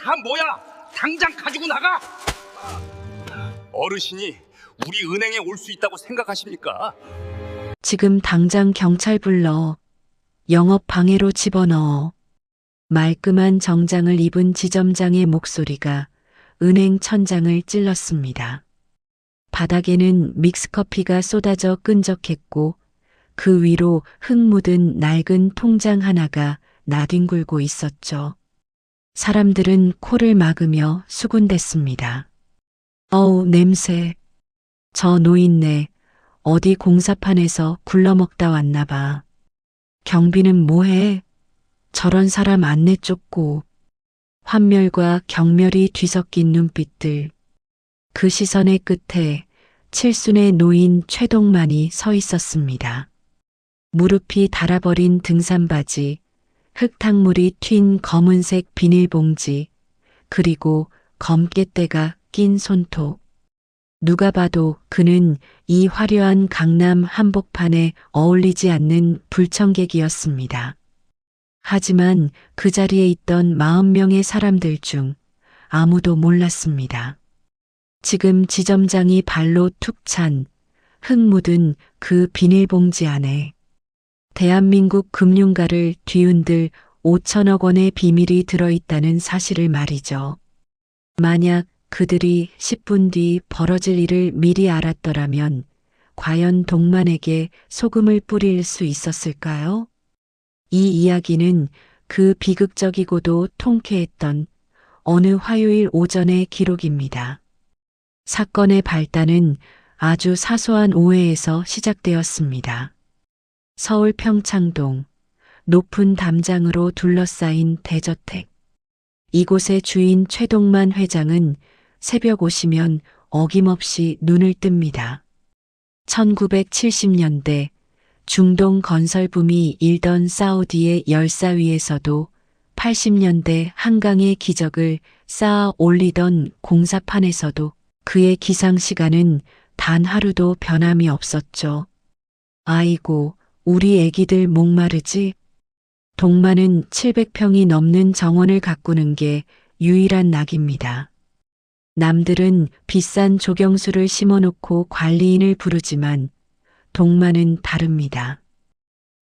다 뭐야? 당장 가지고 나가! 어르신이 우리 은행에 올 수 있다고 생각하십니까? 지금 당장 경찰 불러. 영업 방해로 집어넣어. 말끔한 정장을 입은 지점장의 목소리가 은행 천장을 찔렀습니다. 바닥에는 믹스커피가 쏟아져 끈적했고 그 위로 흙 묻은 낡은 통장 하나가 나뒹굴고 있었죠. 사람들은 코를 막으며 수군댔습니다. 어우, 냄새. 저 노인네 어디 공사판에서 굴러먹다 왔나 봐. 경비는 뭐해? 저런 사람 안 내쫓고. 환멸과 경멸이 뒤섞인 눈빛들. 그 시선의 끝에 칠순의 노인 최동만이 서 있었습니다. 무릎이 닳아버린 등산바지, 흙탕물이 튄 검은색 비닐봉지, 그리고 검게대가 낀 손톱. 누가 봐도 그는 이 화려한 강남 한복판에 어울리지 않는 불청객이었습니다. 하지만 그 자리에 있던 40명의 사람들 중 아무도 몰랐습니다. 지금 지점장이 발로 툭 찬 흙 묻은 그 비닐봉지 안에 대한민국 금융가를 뒤흔들 5천억 원의 비밀이 들어있다는 사실을 말이죠. 만약 그들이 10분 뒤 벌어질 일을 미리 알았더라면 과연 동만에게 소금을 뿌릴 수 있었을까요? 이 이야기는 그 비극적이고도 통쾌했던 어느 화요일 오전의 기록입니다. 사건의 발단은 아주 사소한 오해에서 시작되었습니다. 서울 평창동, 높은 담장으로 둘러싸인 대저택. 이곳의 주인 최동만 회장은 새벽 오시면 어김없이 눈을 뜹니다. 1970년대 중동 건설 붐이 일던 사우디의 열사 위에서도 80년대 한강의 기적을 쌓아 올리던 공사판에서도 그의 기상 시간은 단 하루도 변함이 없었죠. 아이고, 우리 애기들 목마르지? 동만은 700평이 넘는 정원을 가꾸는 게 유일한 낙입니다. 남들은 비싼 조경수를 심어놓고 관리인을 부르지만 동만은 다릅니다.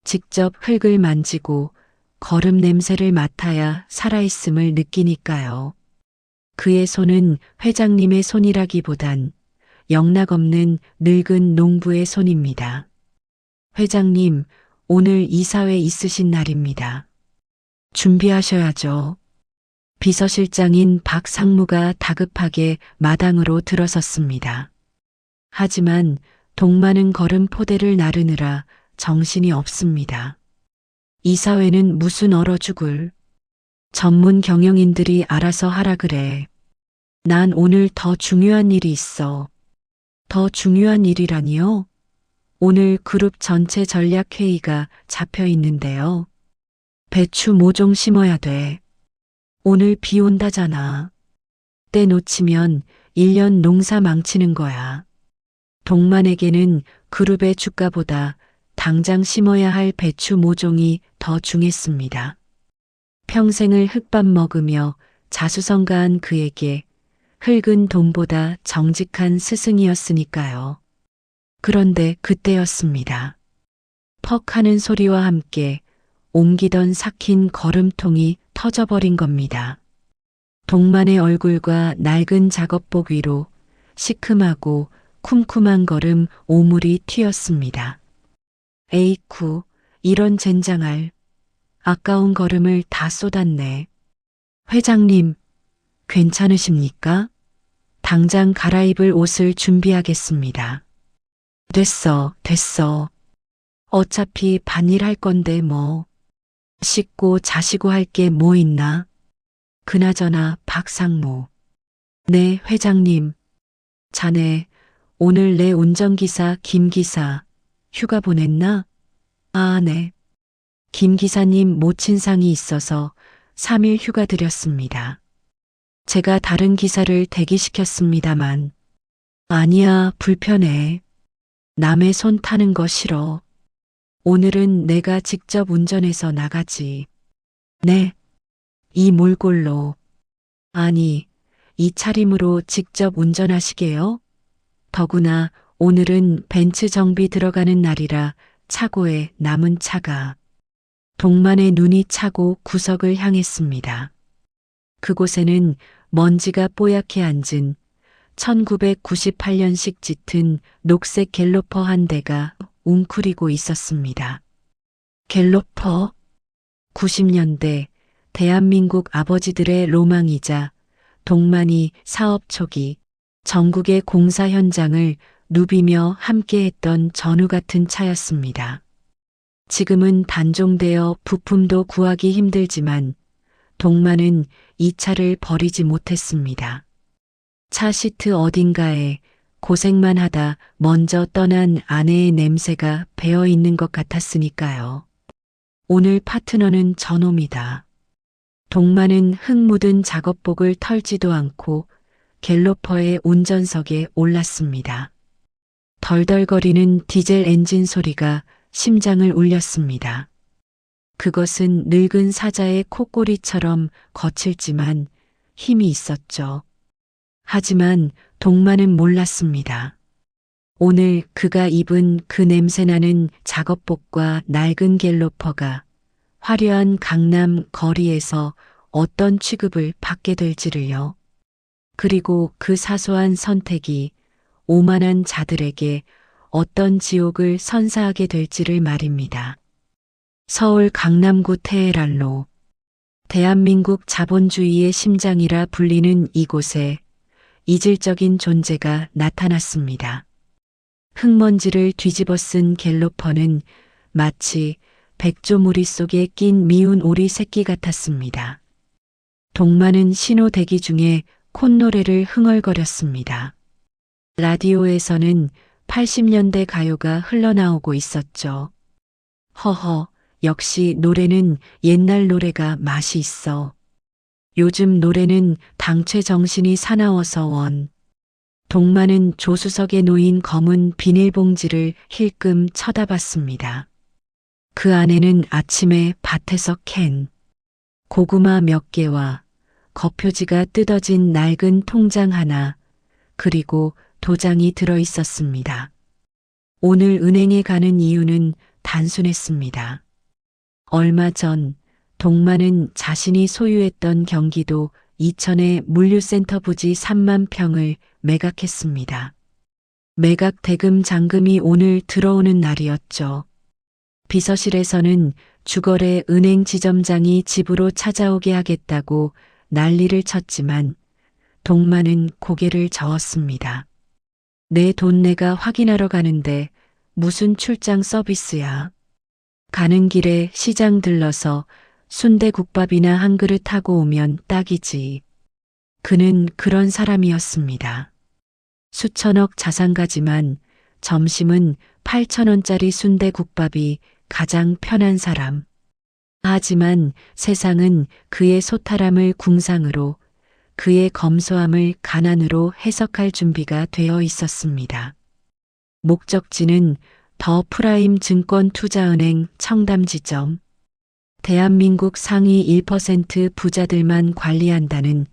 직접 흙을 만지고 거름 냄새를 맡아야 살아있음을 느끼니까요. 그의 손은 회장님의 손이라기보단 영락없는 늙은 농부의 손입니다. 회장님, 오늘 이사회 있으신 날입니다. 준비하셔야죠. 비서실장인 박 상무가 다급하게 마당으로 들어섰습니다. 하지만 동만은 걸음 포대를 나르느라 정신이 없습니다. 이사회는 무슨 얼어 죽을. 전문 경영인들이 알아서 하라 그래. 난 오늘 더 중요한 일이 있어. 더 중요한 일이라니요? 오늘 그룹 전체 전략회의가 잡혀 있는데요. 배추 모종 심어야 돼. 오늘 비 온다잖아. 때 놓치면 1년 농사 망치는 거야. 동만에게는 그룹의 주가보다 당장 심어야 할 배추 모종이 더 중했습니다. 평생을 흙밥 먹으며 자수성가한 그에게 흙은 돈보다 정직한 스승이었으니까요. 그런데 그때였습니다. 퍽 하는 소리와 함께 옮기던 삭힌 걸음통이 터져버린 겁니다. 동만의 얼굴과 낡은 작업복 위로 시큼하고 쿰쿰한 걸음 오물이 튀었습니다. 에이쿠, 이런 젠장할. 아까운 걸음을 다 쏟았네. 회장님, 괜찮으십니까? 당장 갈아입을 옷을 준비하겠습니다. 됐어. 어차피 반일 할 건데 뭐. 씻고 자시고 할 게 뭐 있나? 그나저나 박상무. 네, 회장님. 자네, 오늘 내 운전기사 김 기사 휴가 보냈나? 아, 네. 김 기사님 모친상이 있어서 3일 휴가 드렸습니다. 제가 다른 기사를 대기시켰습니다만. 아니야, 불편해. 남의 손 타는 거 싫어. 오늘은 내가 직접 운전해서 나가지. 네. 이 몰골로. 아니, 이 차림으로 직접 운전하시게요? 더구나 오늘은 벤츠 정비 들어가는 날이라 차고에 남은 차가. 동만의 눈이 차고 구석을 향했습니다. 그곳에는 먼지가 뽀얗게 앉은 1998년식 짙은 녹색 갤로퍼 한 대가 웅크리고 있었습니다. 갤로퍼? 90년대 대한민국 아버지들의 로망이자 동만이 사업 초기 전국의 공사 현장을 누비며 함께했던 전우 같은 차였습니다. 지금은 단종되어 부품도 구하기 힘들지만 동만은 이 차를 버리지 못했습니다. 차 시트 어딘가에 고생만 하다 먼저 떠난 아내의 냄새가 배어 있는 것 같았으니까요. 오늘 파트너는 저놈이다. 동만은 흙 묻은 작업복을 털지도 않고 갤로퍼의 운전석에 올랐습니다. 덜덜거리는 디젤 엔진 소리가 심장을 울렸습니다. 그것은 늙은 사자의 콧꼬리처럼 거칠지만 힘이 있었죠. 하지만 동만은 몰랐습니다. 오늘 그가 입은 그 냄새나는 작업복과 낡은 갤로퍼가 화려한 강남 거리에서 어떤 취급을 받게 될지를요. 그리고 그 사소한 선택이 오만한 자들에게 어떤 지옥을 선사하게 될지를 말입니다. 서울 강남구 테헤란로. 대한민국 자본주의의 심장이라 불리는 이곳에 이질적인 존재가 나타났습니다. 흙먼지를 뒤집어 쓴 갤로퍼는 마치 백조무리 속에 낀 미운 오리 새끼 같았습니다. 동만은 신호 대기 중에 콧노래를 흥얼거렸습니다. 라디오에서는 80년대 가요가 흘러나오고 있었죠. 허허, 역시 노래는 옛날 노래가 맛이 있어. 요즘 노래는 당최 정신이 사나워서 원. 동만은 조수석에 놓인 검은 비닐봉지를 힐끔 쳐다봤습니다. 그 안에는 아침에 밭에서 캔 고구마 몇 개와 거표지가 뜯어진 낡은 통장 하나, 그리고 도장이 들어 있었습니다. 오늘 은행에 가는 이유는 단순했습니다. 얼마 전 동만은 자신이 소유했던 경기도 이천의 물류센터 부지 3만 평을 매각했습니다. 매각 대금 잔금이 오늘 들어오는 날이었죠. 비서실에서는 주거래 은행 지점장이 집으로 찾아오게 하겠다고 난리를 쳤지만 동만은 고개를 저었습니다. 내 돈 내가 확인하러 가는데 무슨 출장 서비스야. 가는 길에 시장 들러서 순대국밥이나 한 그릇 하고 오면 딱이지. 그는 그런 사람이었습니다. 수천억 자산가지만 점심은 8,000원짜리 순대국밥이 가장 편한 사람. 하지만 세상은 그의 소탈함을 궁상으로, 그의 검소함을 가난으로 해석할 준비가 되어 있었습니다. 목적지는 더 프라임 증권투자은행 청담지점. 대한민국 상위 1% 부자들만 관리한다는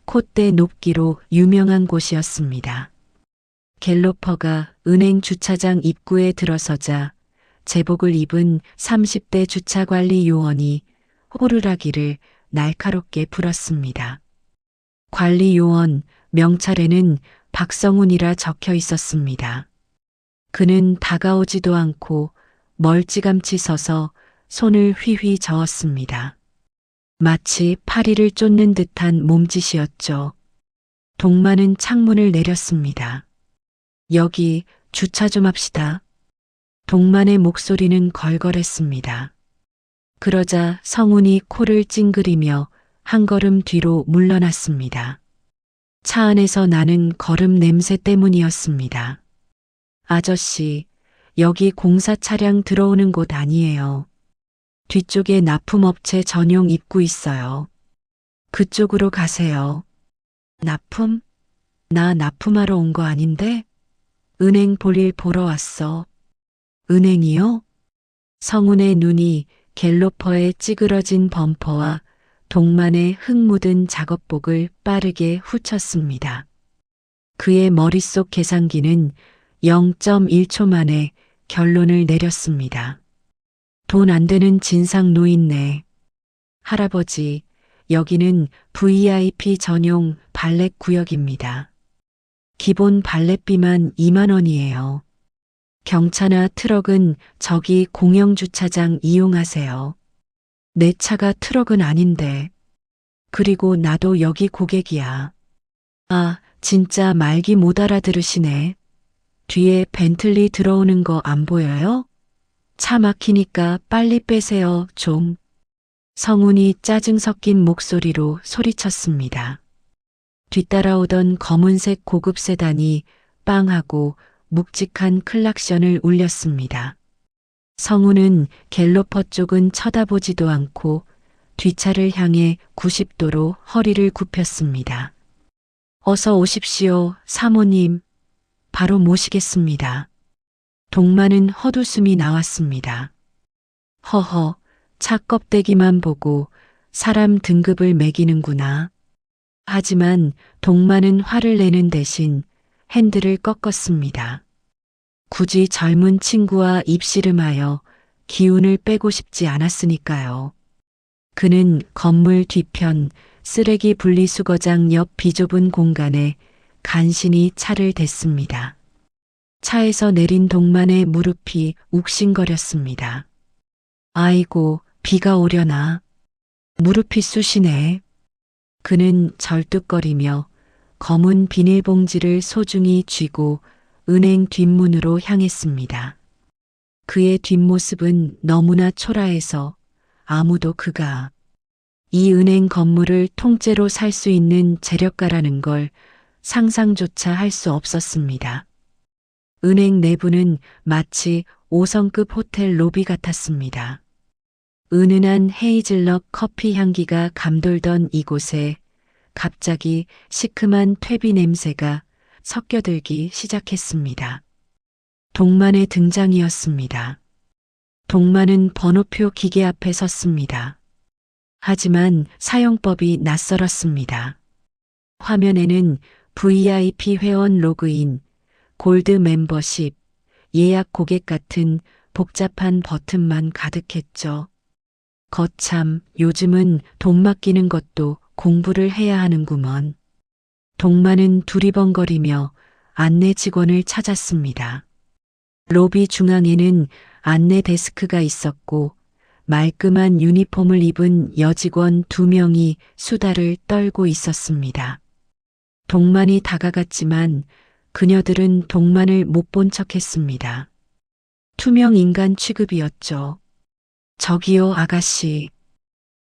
콧대 높기로 유명한 곳이었습니다. 갤로퍼가 은행 주차장 입구에 들어서자 제복을 입은 30대 주차관리 요원이 호루라기를 날카롭게 불었습니다. 관리 요원 명찰에는 박성훈이라 적혀 있었습니다. 그는 다가오지도 않고 멀찌감치 서서 손을 휘휘 저었습니다. 마치 파리를 쫓는 듯한 몸짓이었죠. 동만은 창문을 내렸습니다. 여기 주차 좀 합시다. 동만의 목소리는 걸걸했습니다. 그러자 성훈이 코를 찡그리며 한 걸음 뒤로 물러났습니다. 차 안에서 나는 거름 냄새 때문이었습니다. 아저씨, 여기 공사 차량 들어오는 곳 아니에요. 뒤쪽에 납품업체 전용 입구 있어요. 그쪽으로 가세요. 납품? 나 납품하러 온 거 아닌데? 은행 볼일 보러 왔어. 은행이요? 성훈의 눈이 갤로퍼의 찌그러진 범퍼와 동만의 흙 묻은 작업복을 빠르게 후쳤습니다. 그의 머릿속 계산기는 0.1초 만에 결론을 내렸습니다. 돈 안 되는 진상 노인네. 할아버지, 여기는 VIP 전용 발렛 구역입니다. 기본 발렛비만 2만 원이에요. 경차나 트럭은 저기 공영 주차장 이용하세요. 내 차가 트럭은 아닌데. 그리고 나도 여기 고객이야. 아, 진짜 말기 못 알아들으시네. 뒤에 벤틀리 들어오는 거 안 보여요? 차 막히니까 빨리 빼세요, 좀. 성훈이 짜증 섞인 목소리로 소리쳤습니다. 뒤따라오던 검은색 고급 세단이 빵하고 묵직한 클락션을 울렸습니다. 성훈은 갤로퍼 쪽은 쳐다보지도 않고 뒷차를 향해 90도로 허리를 굽혔습니다. 어서 오십시오, 사모님. 바로 모시겠습니다. 동만은 헛웃음이 나왔습니다. 허허, 차 껍데기만 보고 사람 등급을 매기는구나. 하지만 동만은 화를 내는 대신 핸들을 꺾었습니다. 굳이 젊은 친구와 입씨름하여 기운을 빼고 싶지 않았으니까요. 그는 건물 뒤편 쓰레기 분리수거장 옆 비좁은 공간에 간신히 차를 댔습니다. 차에서 내린 동만의 무릎이 욱신거렸습니다. 아이고, 비가 오려나. 무릎이 쑤시네. 그는 절뚝거리며 검은 비닐봉지를 소중히 쥐고 은행 뒷문으로 향했습니다. 그의 뒷모습은 너무나 초라해서 아무도 그가 이 은행 건물을 통째로 살 수 있는 재력가라는 걸 상상조차 할 수 없었습니다. 은행 내부는 마치 5성급 호텔 로비 같았습니다. 은은한 헤이즐넛 커피 향기가 감돌던 이곳에 갑자기 시큼한 퇴비 냄새가 섞여들기 시작했습니다. 동만의 등장이었습니다. 동만은 번호표 기계 앞에 섰습니다. 하지만 사용법이 낯설었습니다. 화면에는 VIP 회원 로그인, 골드 멤버십, 예약 고객 같은 복잡한 버튼만 가득했죠. 거참, 요즘은 돈 맡기는 것도 공부를 해야 하는구먼. 동만은 두리번거리며 안내 직원을 찾았습니다. 로비 중앙에는 안내 데스크가 있었고 말끔한 유니폼을 입은 여직원 2명이 수다를 떨고 있었습니다. 동만이 다가갔지만 그녀들은 동만을 못 본 척했습니다. 투명 인간 취급이었죠. 저기요, 아가씨.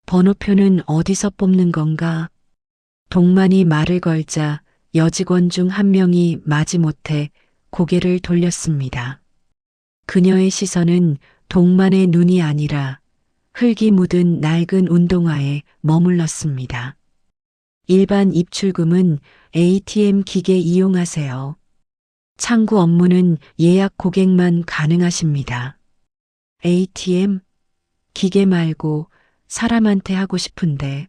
번호표는 어디서 뽑는 건가? 동만이 말을 걸자 여직원 중 한 명이 마지못해 고개를 돌렸습니다. 그녀의 시선은 동만의 눈이 아니라 흙이 묻은 낡은 운동화에 머물렀습니다. 일반 입출금은 ATM 기계 이용하세요. 창구 업무는 예약 고객만 가능하십니다. ATM? 기계 말고 사람한테 하고 싶은데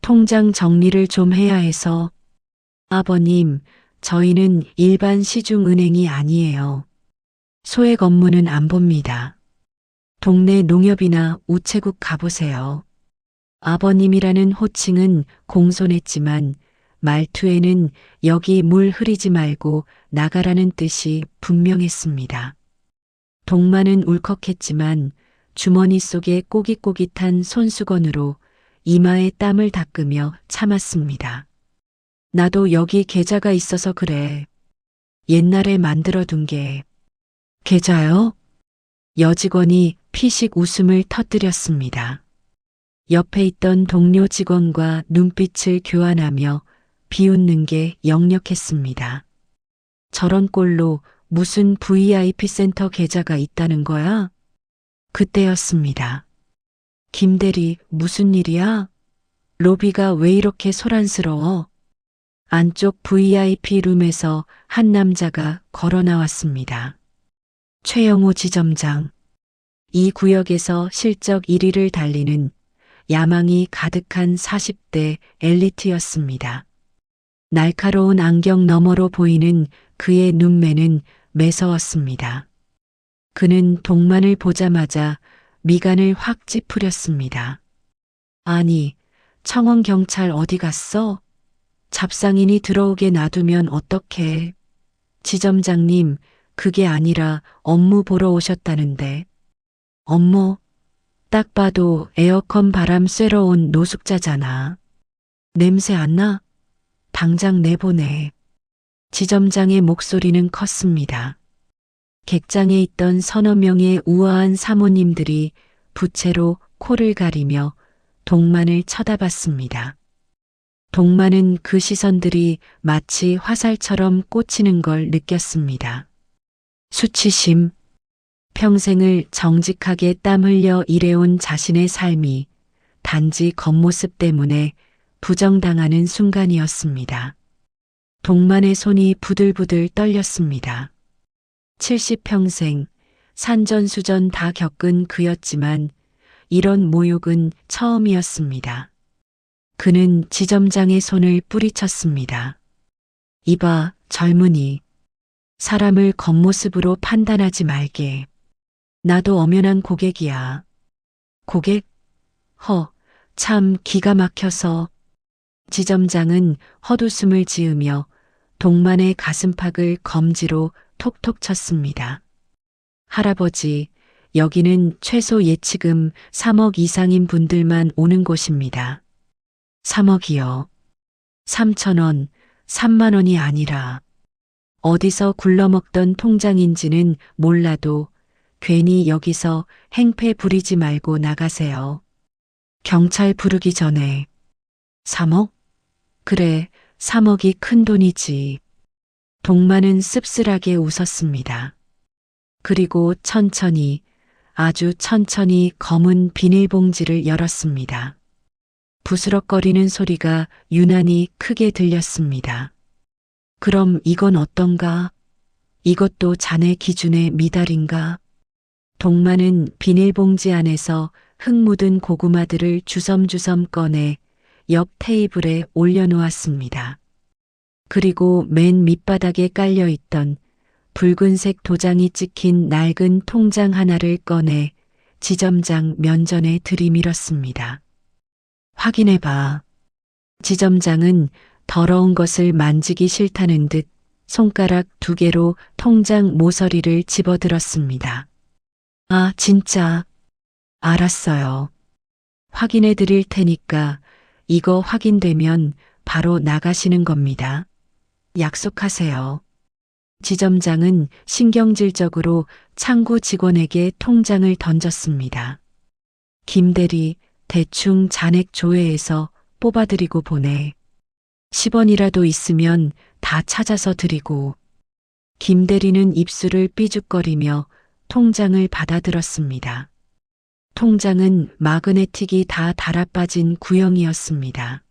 통장 정리를 좀 해야 해서. 아버님, 저희는 일반 시중은행이 아니에요. 소액 업무는 안 봅니다. 동네 농협이나 우체국 가보세요. 아버님이라는 호칭은 공손했지만 말투에는 여기 물 흐리지 말고 나가라는 뜻이 분명했습니다. 동만은 울컥했지만 주머니 속에 꼬깃꼬깃한 손수건으로 이마에 땀을 닦으며 참았습니다. 나도 여기 계좌가 있어서 그래. 옛날에 만들어둔 게. 계좌요? 여직원이 피식 웃음을 터뜨렸습니다. 옆에 있던 동료 직원과 눈빛을 교환하며 비웃는 게 역력했습니다. 저런 꼴로 무슨 VIP 센터 계좌가 있다는 거야? 그때였습니다. 김대리, 무슨 일이야? 로비가 왜 이렇게 소란스러워? 안쪽 VIP 룸에서 한 남자가 걸어 나왔습니다. 최영호 지점장. 이 구역에서 실적 1위를 달리는 야망이 가득한 40대 엘리트였습니다. 날카로운 안경 너머로 보이는 그의 눈매는 매서웠습니다. 그는 동만을 보자마자 미간을 확 찌푸렸습니다. 아니, 청원경찰 어디 갔어? 잡상인이 들어오게 놔두면 어떡해? 지점장님, 그게 아니라 업무 보러 오셨다는데. 업무? 딱 봐도 에어컨 바람 쐬러 온 노숙자잖아. 냄새 안 나? 당장 내보내. 지점장의 목소리는 컸습니다. 객장에 있던 서너 명의 우아한 사모님들이 부채로 코를 가리며 동만을 쳐다봤습니다. 동만은 그 시선들이 마치 화살처럼 꽂히는 걸 느꼈습니다. 수치심, 평생을 정직하게 땀 흘려 일해온 자신의 삶이 단지 겉모습 때문에 부정당하는 순간이었습니다. 동만의 손이 부들부들 떨렸습니다. 70평생 산전수전 다 겪은 그였지만 이런 모욕은 처음이었습니다. 그는 지점장의 손을 뿌리쳤습니다. 이봐, 젊은이. 사람을 겉모습으로 판단하지 말게. 나도 엄연한 고객이야. 고객? 참 기가 막혀서. 지점장은 헛웃음을 지으며 동만의 가슴팍을 검지로 톡톡 쳤습니다. 할아버지, 여기는 최소 예치금 3억 이상인 분들만 오는 곳입니다. 3억이요. 3,000원, 3만 원이 아니라 어디서 굴러먹던 통장인지는 몰라도 괜히 여기서 행패 부리지 말고 나가세요. 경찰 부르기 전에. 3억? 그래, 3억이 큰 돈이지. 동만은 씁쓸하게 웃었습니다. 그리고 천천히, 아주 천천히 검은 비닐봉지를 열었습니다. 부스럭거리는 소리가 유난히 크게 들렸습니다. 그럼 이건 어떤가? 이것도 자네 기준의 미달인가? 동만은 비닐봉지 안에서 흙 묻은 고구마들을 주섬주섬 꺼내 옆 테이블에 올려놓았습니다. 그리고 맨 밑바닥에 깔려있던 붉은색 도장이 찍힌 낡은 통장 하나를 꺼내 지점장 면전에 들이밀었습니다. 확인해봐. 지점장은 더러운 것을 만지기 싫다는 듯 손가락 2개로 통장 모서리를 집어들었습니다. 아, 진짜. 알았어요. 확인해 드릴 테니까 이거 확인되면 바로 나가시는 겁니다. 약속하세요. 지점장은 신경질적으로 창구 직원에게 통장을 던졌습니다. 김대리, 대충 잔액 조회해서 뽑아드리고 보내. 10원이라도 있으면 다 찾아서 드리고. 김대리는 입술을 삐죽거리며 통장을 받아들었습니다. 통장은 마그네틱이 다 달아빠진 구형이었습니다.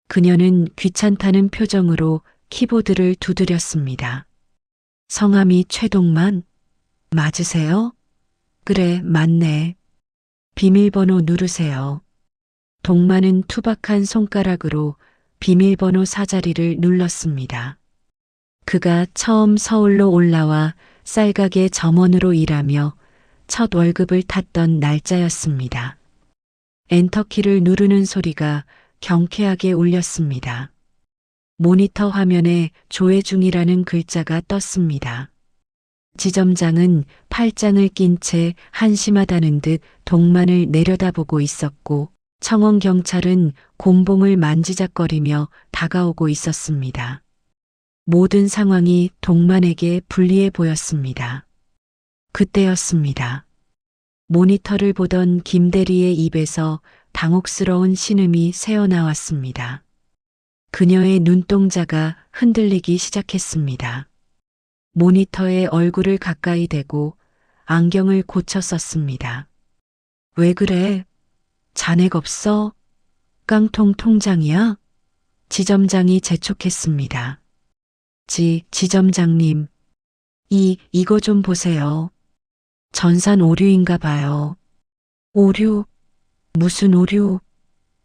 그녀는 귀찮다는 표정으로 키보드를 두드렸습니다. 성함이 최동만? 맞으세요? 그래, 맞네. 비밀번호 누르세요. 동만은 투박한 손가락으로 비밀번호 4자리를 눌렀습니다. 그가 처음 서울로 올라와 쌀가게 점원으로 일하며 첫 월급을 탔던 날짜였습니다. 엔터키를 누르는 소리가 경쾌하게 울렸습니다. 모니터 화면에 조회 중이라는 글자가 떴습니다. 지점장은 팔짱을 낀 채 한심하다는 듯 동만을 내려다보고 있었고 청원경찰은 곤봉을 만지작거리며 다가오고 있었습니다. 모든 상황이 동만에게 불리해 보였습니다. 그때였습니다. 모니터를 보던 김대리의 입에서 당혹스러운 신음이 새어나왔습니다. 그녀의 눈동자가 흔들리기 시작했습니다. 모니터에 얼굴을 가까이 대고 안경을 고쳐 썼습니다. 왜 그래? 잔액 없어? 깡통 통장이야? 지점장이 재촉했습니다. 지점장님. 이거 좀 보세요. 전산 오류인가 봐요. 오류? 무슨 오류?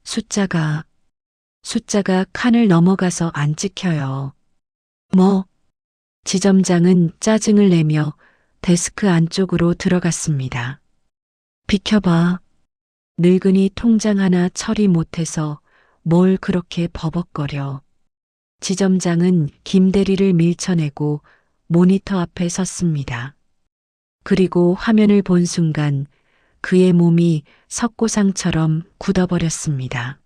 숫자가 칸을 넘어가서 안 찍혀요. 뭐? 지점장은 짜증을 내며 데스크 안쪽으로 들어갔습니다. 비켜봐. 늙은이 통장 하나 처리 못해서 뭘 그렇게 버벅거려. 지점장은 김 대리를 밀쳐내고 모니터 앞에 섰습니다. 그리고 화면을 본 순간 그의 몸이 석고상처럼 굳어버렸습니다.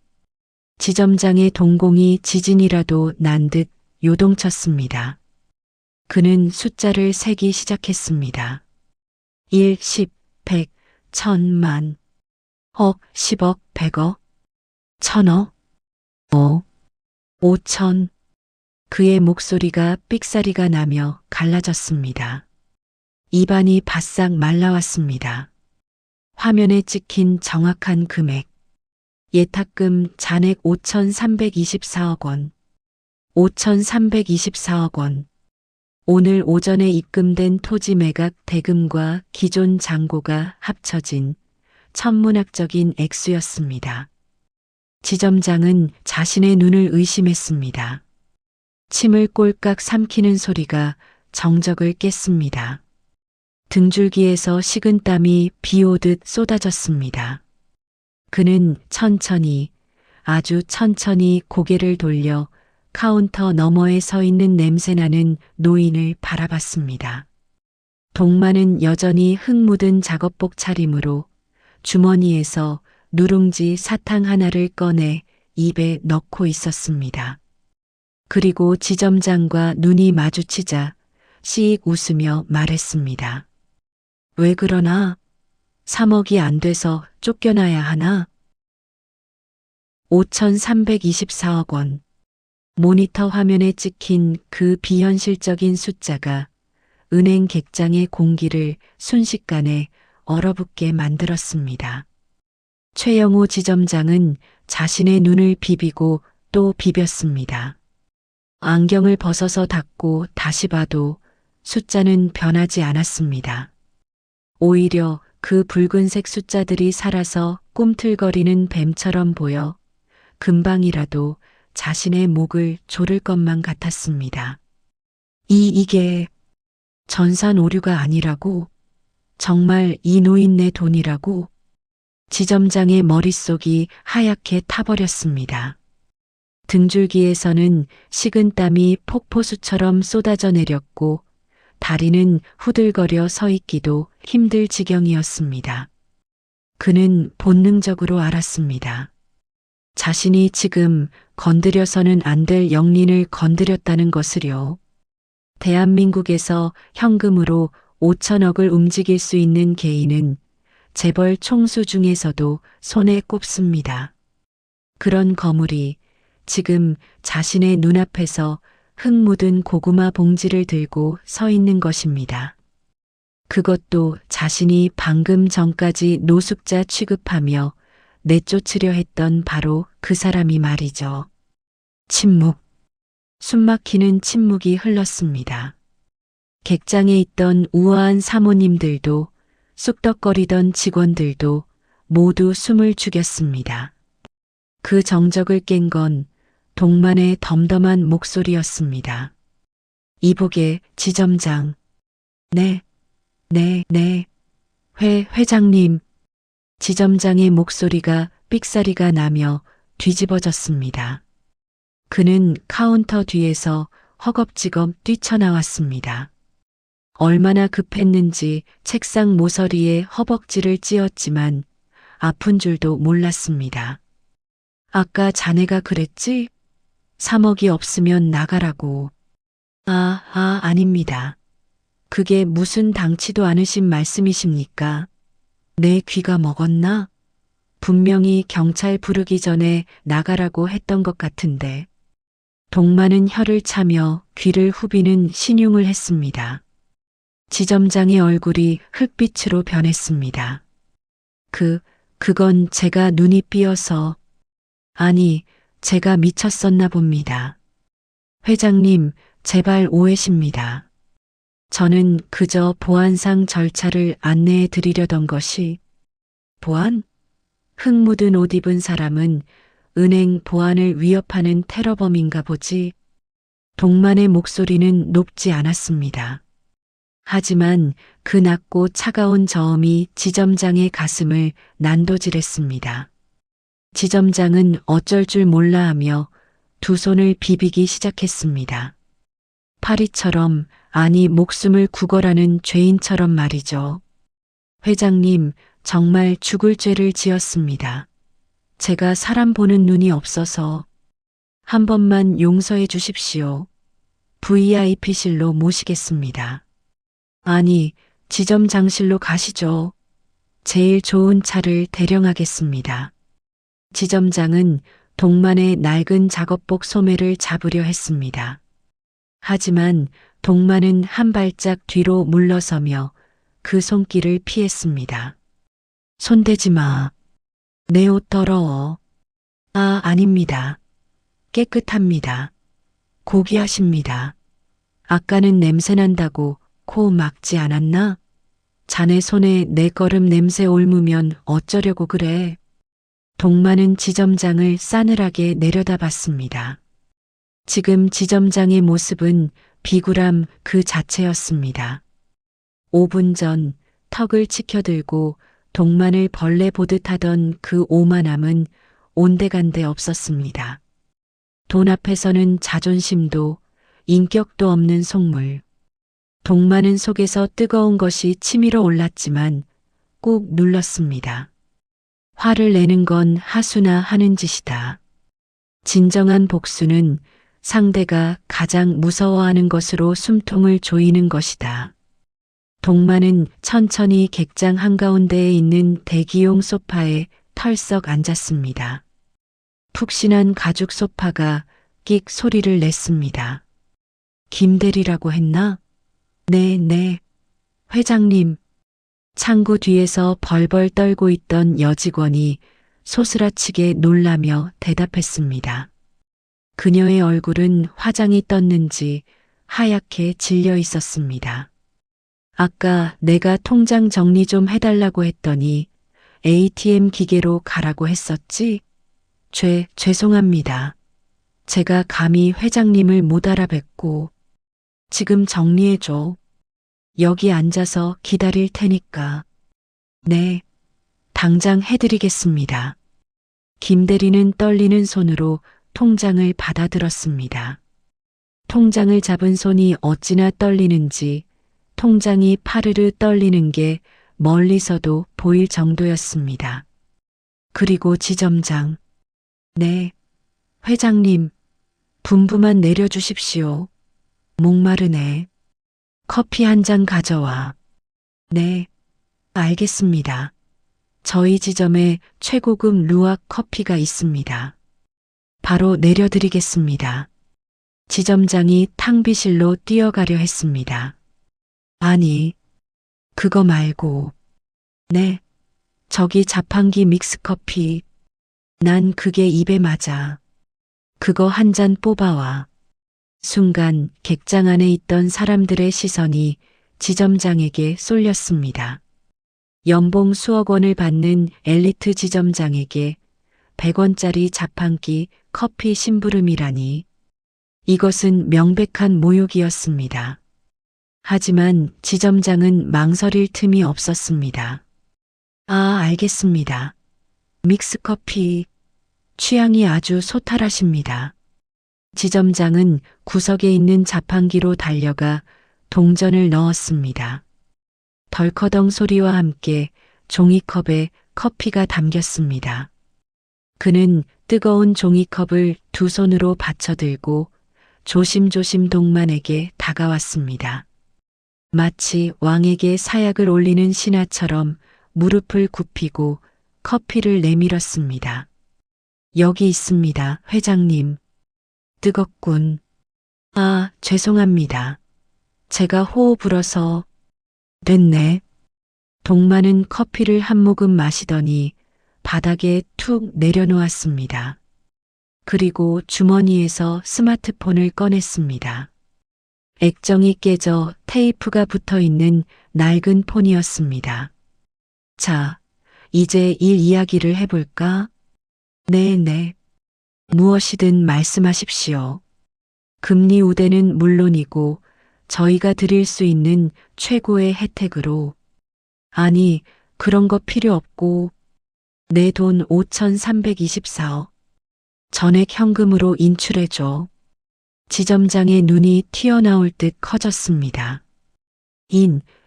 지점장의 동공이 지진이라도 난 듯 요동쳤습니다. 그는 숫자를 세기 시작했습니다. 1, 10, 100, 1000만, 억, 10억, 100억, 1000억, 5000. 그의 목소리가 삑사리가 나며 갈라졌습니다. 입안이 바싹 말라왔습니다. 화면에 찍힌 정확한 금액. 예탁금 잔액 5,324억 원. 5,324억 원. 오늘 오전에 입금된 토지 매각 대금과 기존 잔고가 합쳐진 천문학적인 액수였습니다. 지점장은 자신의 눈을 의심했습니다. 침을 꼴깍 삼키는 소리가 정적을 깼습니다. 등줄기에서 식은땀이 비 오듯 쏟아졌습니다. 그는 천천히, 아주 천천히 고개를 돌려 카운터 너머에 서 있는 냄새나는 노인을 바라봤습니다. 동만은 여전히 흙 묻은 작업복 차림으로 주머니에서 누룽지 사탕 하나를 꺼내 입에 넣고 있었습니다. 그리고 지점장과 눈이 마주치자 씩 웃으며 말했습니다. 왜 그러나? 3억이 안 돼서 쫓겨나야 하나? 5,324억 원. 모니터 화면에 찍힌 그 비현실적인 숫자가 은행 객장의 공기를 순식간에 얼어붙게 만들었습니다. 최영호 지점장은 자신의 눈을 비비고 또 비볐습니다. 안경을 벗어서 닦고 다시 봐도 숫자는 변하지 않았습니다. 오히려 그 붉은색 숫자들이 살아서 꿈틀거리는 뱀처럼 보여 금방이라도 자신의 목을 조를 것만 같았습니다. 이게 전산 오류가 아니라고? 정말 이 노인네 돈이라고? 지점장의 머릿속이 하얗게 타버렸습니다. 등줄기에서는 식은땀이 폭포수처럼 쏟아져 내렸고 다리는 후들거려 서 있기도 힘들 지경이었습니다. 그는 본능적으로 알았습니다. 자신이 지금 건드려서는 안 될 영린을 건드렸다는 것을요. 대한민국에서 현금으로 5천억을 움직일 수 있는 개인은 재벌 총수 중에서도 손에 꼽습니다. 그런 거물이 지금 자신의 눈앞에서 흙 묻은 고구마 봉지를 들고 서 있는 것입니다. 그것도 자신이 방금 전까지 노숙자 취급하며 내쫓으려 했던 바로 그 사람이 말이죠. 침묵. 숨막히는 침묵이 흘렀습니다. 객장에 있던 우아한 사모님들도 쑥덕거리던 직원들도 모두 숨을 죽였습니다. 그 정적을 깬 건 동만의 덤덤한 목소리였습니다. 이복의 지점장. 네. 회장님. 지점장의 목소리가 삑사리가 나며 뒤집어졌습니다. 그는 카운터 뒤에서 허겁지겁 뛰쳐나왔습니다. 얼마나 급했는지 책상 모서리에 허벅지를 찌었지만 아픈 줄도 몰랐습니다. 아까 자네가 그랬지? 3억이 없으면 나가라고. 아닙니다. 그게 무슨 당치도 않으신 말씀이십니까? 내 귀가 먹었나? 분명히 경찰 부르기 전에 나가라고 했던 것 같은데. 동만은 혀를 차며 귀를 후비는 신용을 했습니다. 지점장의 얼굴이 흙빛으로 변했습니다. 그건 제가 눈이 삐어서. 아니, 제가 미쳤었나 봅니다. 회장님, 제발 오해십니다. 저는 그저 보안상 절차를 안내해 드리려던 것이. 보안? 흙 묻은 옷 입은 사람은 은행 보안을 위협하는 테러범인가 보지. 동만의 목소리는 높지 않았습니다. 하지만 그 낮고 차가운 저음이 지점장의 가슴을 난도질했습니다. 지점장은 어쩔 줄 몰라 하며 두 손을 비비기 시작했습니다. 파리처럼, 아니 목숨을 구걸하는 죄인처럼 말이죠. 회장님, 정말 죽을 죄를 지었습니다. 제가 사람 보는 눈이 없어서 한 번만 용서해 주십시오. VIP실로 모시겠습니다. 아니, 지점장실로 가시죠. 제일 좋은 차를 대령하겠습니다. 지점장은 동만의 낡은 작업복 소매를 잡으려 했습니다. 하지만 동만은 한 발짝 뒤로 물러서며 그 손길을 피했습니다. 손대지 마. 내 옷 더러워. 아, 아닙니다. 깨끗합니다. 고귀하십니다. 아까는 냄새난다고 코 막지 않았나? 자네 손에 내 거름 냄새 옮으면 어쩌려고 그래? 동만은 지점장을 싸늘하게 내려다봤습니다. 지금 지점장의 모습은 비굴함 그 자체였습니다. 5분 전 턱을 치켜들고 동만을 벌레 보듯 하던 그 오만함은 온데간데 없었습니다. 돈 앞에서는 자존심도 인격도 없는 속물. 동만은 속에서 뜨거운 것이 치밀어 올랐지만 꾹 눌렀습니다. 화를 내는 건 하수나 하는 짓이다. 진정한 복수는 상대가 가장 무서워하는 것으로 숨통을 조이는 것이다. 동만은 천천히 객장 한가운데에 있는 대기용 소파에 털썩 앉았습니다. 푹신한 가죽 소파가 끽 소리를 냈습니다. 김대리라고 했나? 네. 회장님. 창구 뒤에서 벌벌 떨고 있던 여직원이 소스라치게 놀라며 대답했습니다. 그녀의 얼굴은 화장이 떴는지 하얗게 질려 있었습니다. 아까 내가 통장 정리 좀 해달라고 했더니 ATM 기계로 가라고 했었지? 죄송합니다. 제가 감히 회장님을 못 알아뵙고 지금 정리해줘. 여기 앉아서 기다릴 테니까. 네, 당장 해드리겠습니다. 김대리는 떨리는 손으로 통장을 받아들었습니다. 통장을 잡은 손이 어찌나 떨리는지 통장이 파르르 떨리는 게 멀리서도 보일 정도였습니다. 그리고 지점장. 네, 회장님, 분부만 내려주십시오. 목마르네. 커피 한 잔 가져와. 네, 알겠습니다. 저희 지점에 최고급 루악 커피가 있습니다. 바로 내려드리겠습니다. 지점장이 탕비실로 뛰어가려 했습니다. 아니, 그거 말고. 네, 저기 자판기 믹스커피. 난 그게 입에 맞아. 그거 한 잔 뽑아와. 순간 객장 안에 있던 사람들의 시선이 지점장에게 쏠렸습니다. 연봉 수억 원을 받는 엘리트 지점장에게 100원짜리 자판기 커피 심부름이라니. 이것은 명백한 모욕이었습니다. 하지만 지점장은 망설일 틈이 없었습니다. 아, 알겠습니다. 믹스커피. 취향이 아주 소탈하십니다. 지점장은 구석에 있는 자판기로 달려가 동전을 넣었습니다. 덜커덩 소리와 함께 종이컵에 커피가 담겼습니다. 그는 뜨거운 종이컵을 두 손으로 받쳐들고 조심조심 동만에게 다가왔습니다. 마치 왕에게 사약을 올리는 신하처럼 무릎을 굽히고 커피를 내밀었습니다. 여기 있습니다, 회장님. 뜨겁군. 아, 죄송합니다. 제가 호호 불어서. 됐네. 동만은 커피를 한 모금 마시더니 바닥에 툭 내려놓았습니다. 그리고 주머니에서 스마트폰을 꺼냈습니다. 액정이 깨져 테이프가 붙어 있는 낡은 폰이었습니다. 자, 이제 일 이야기를 해볼까? 네. 무엇이든 말씀하십시오. 금리 우대는 물론이고 저희가 드릴 수 있는 최고의 혜택으로. 아니, 그런 거 필요 없고 내 돈 5,324억 전액 현금으로 인출해줘. 지점장의 눈이 튀어나올 듯 커졌습니다.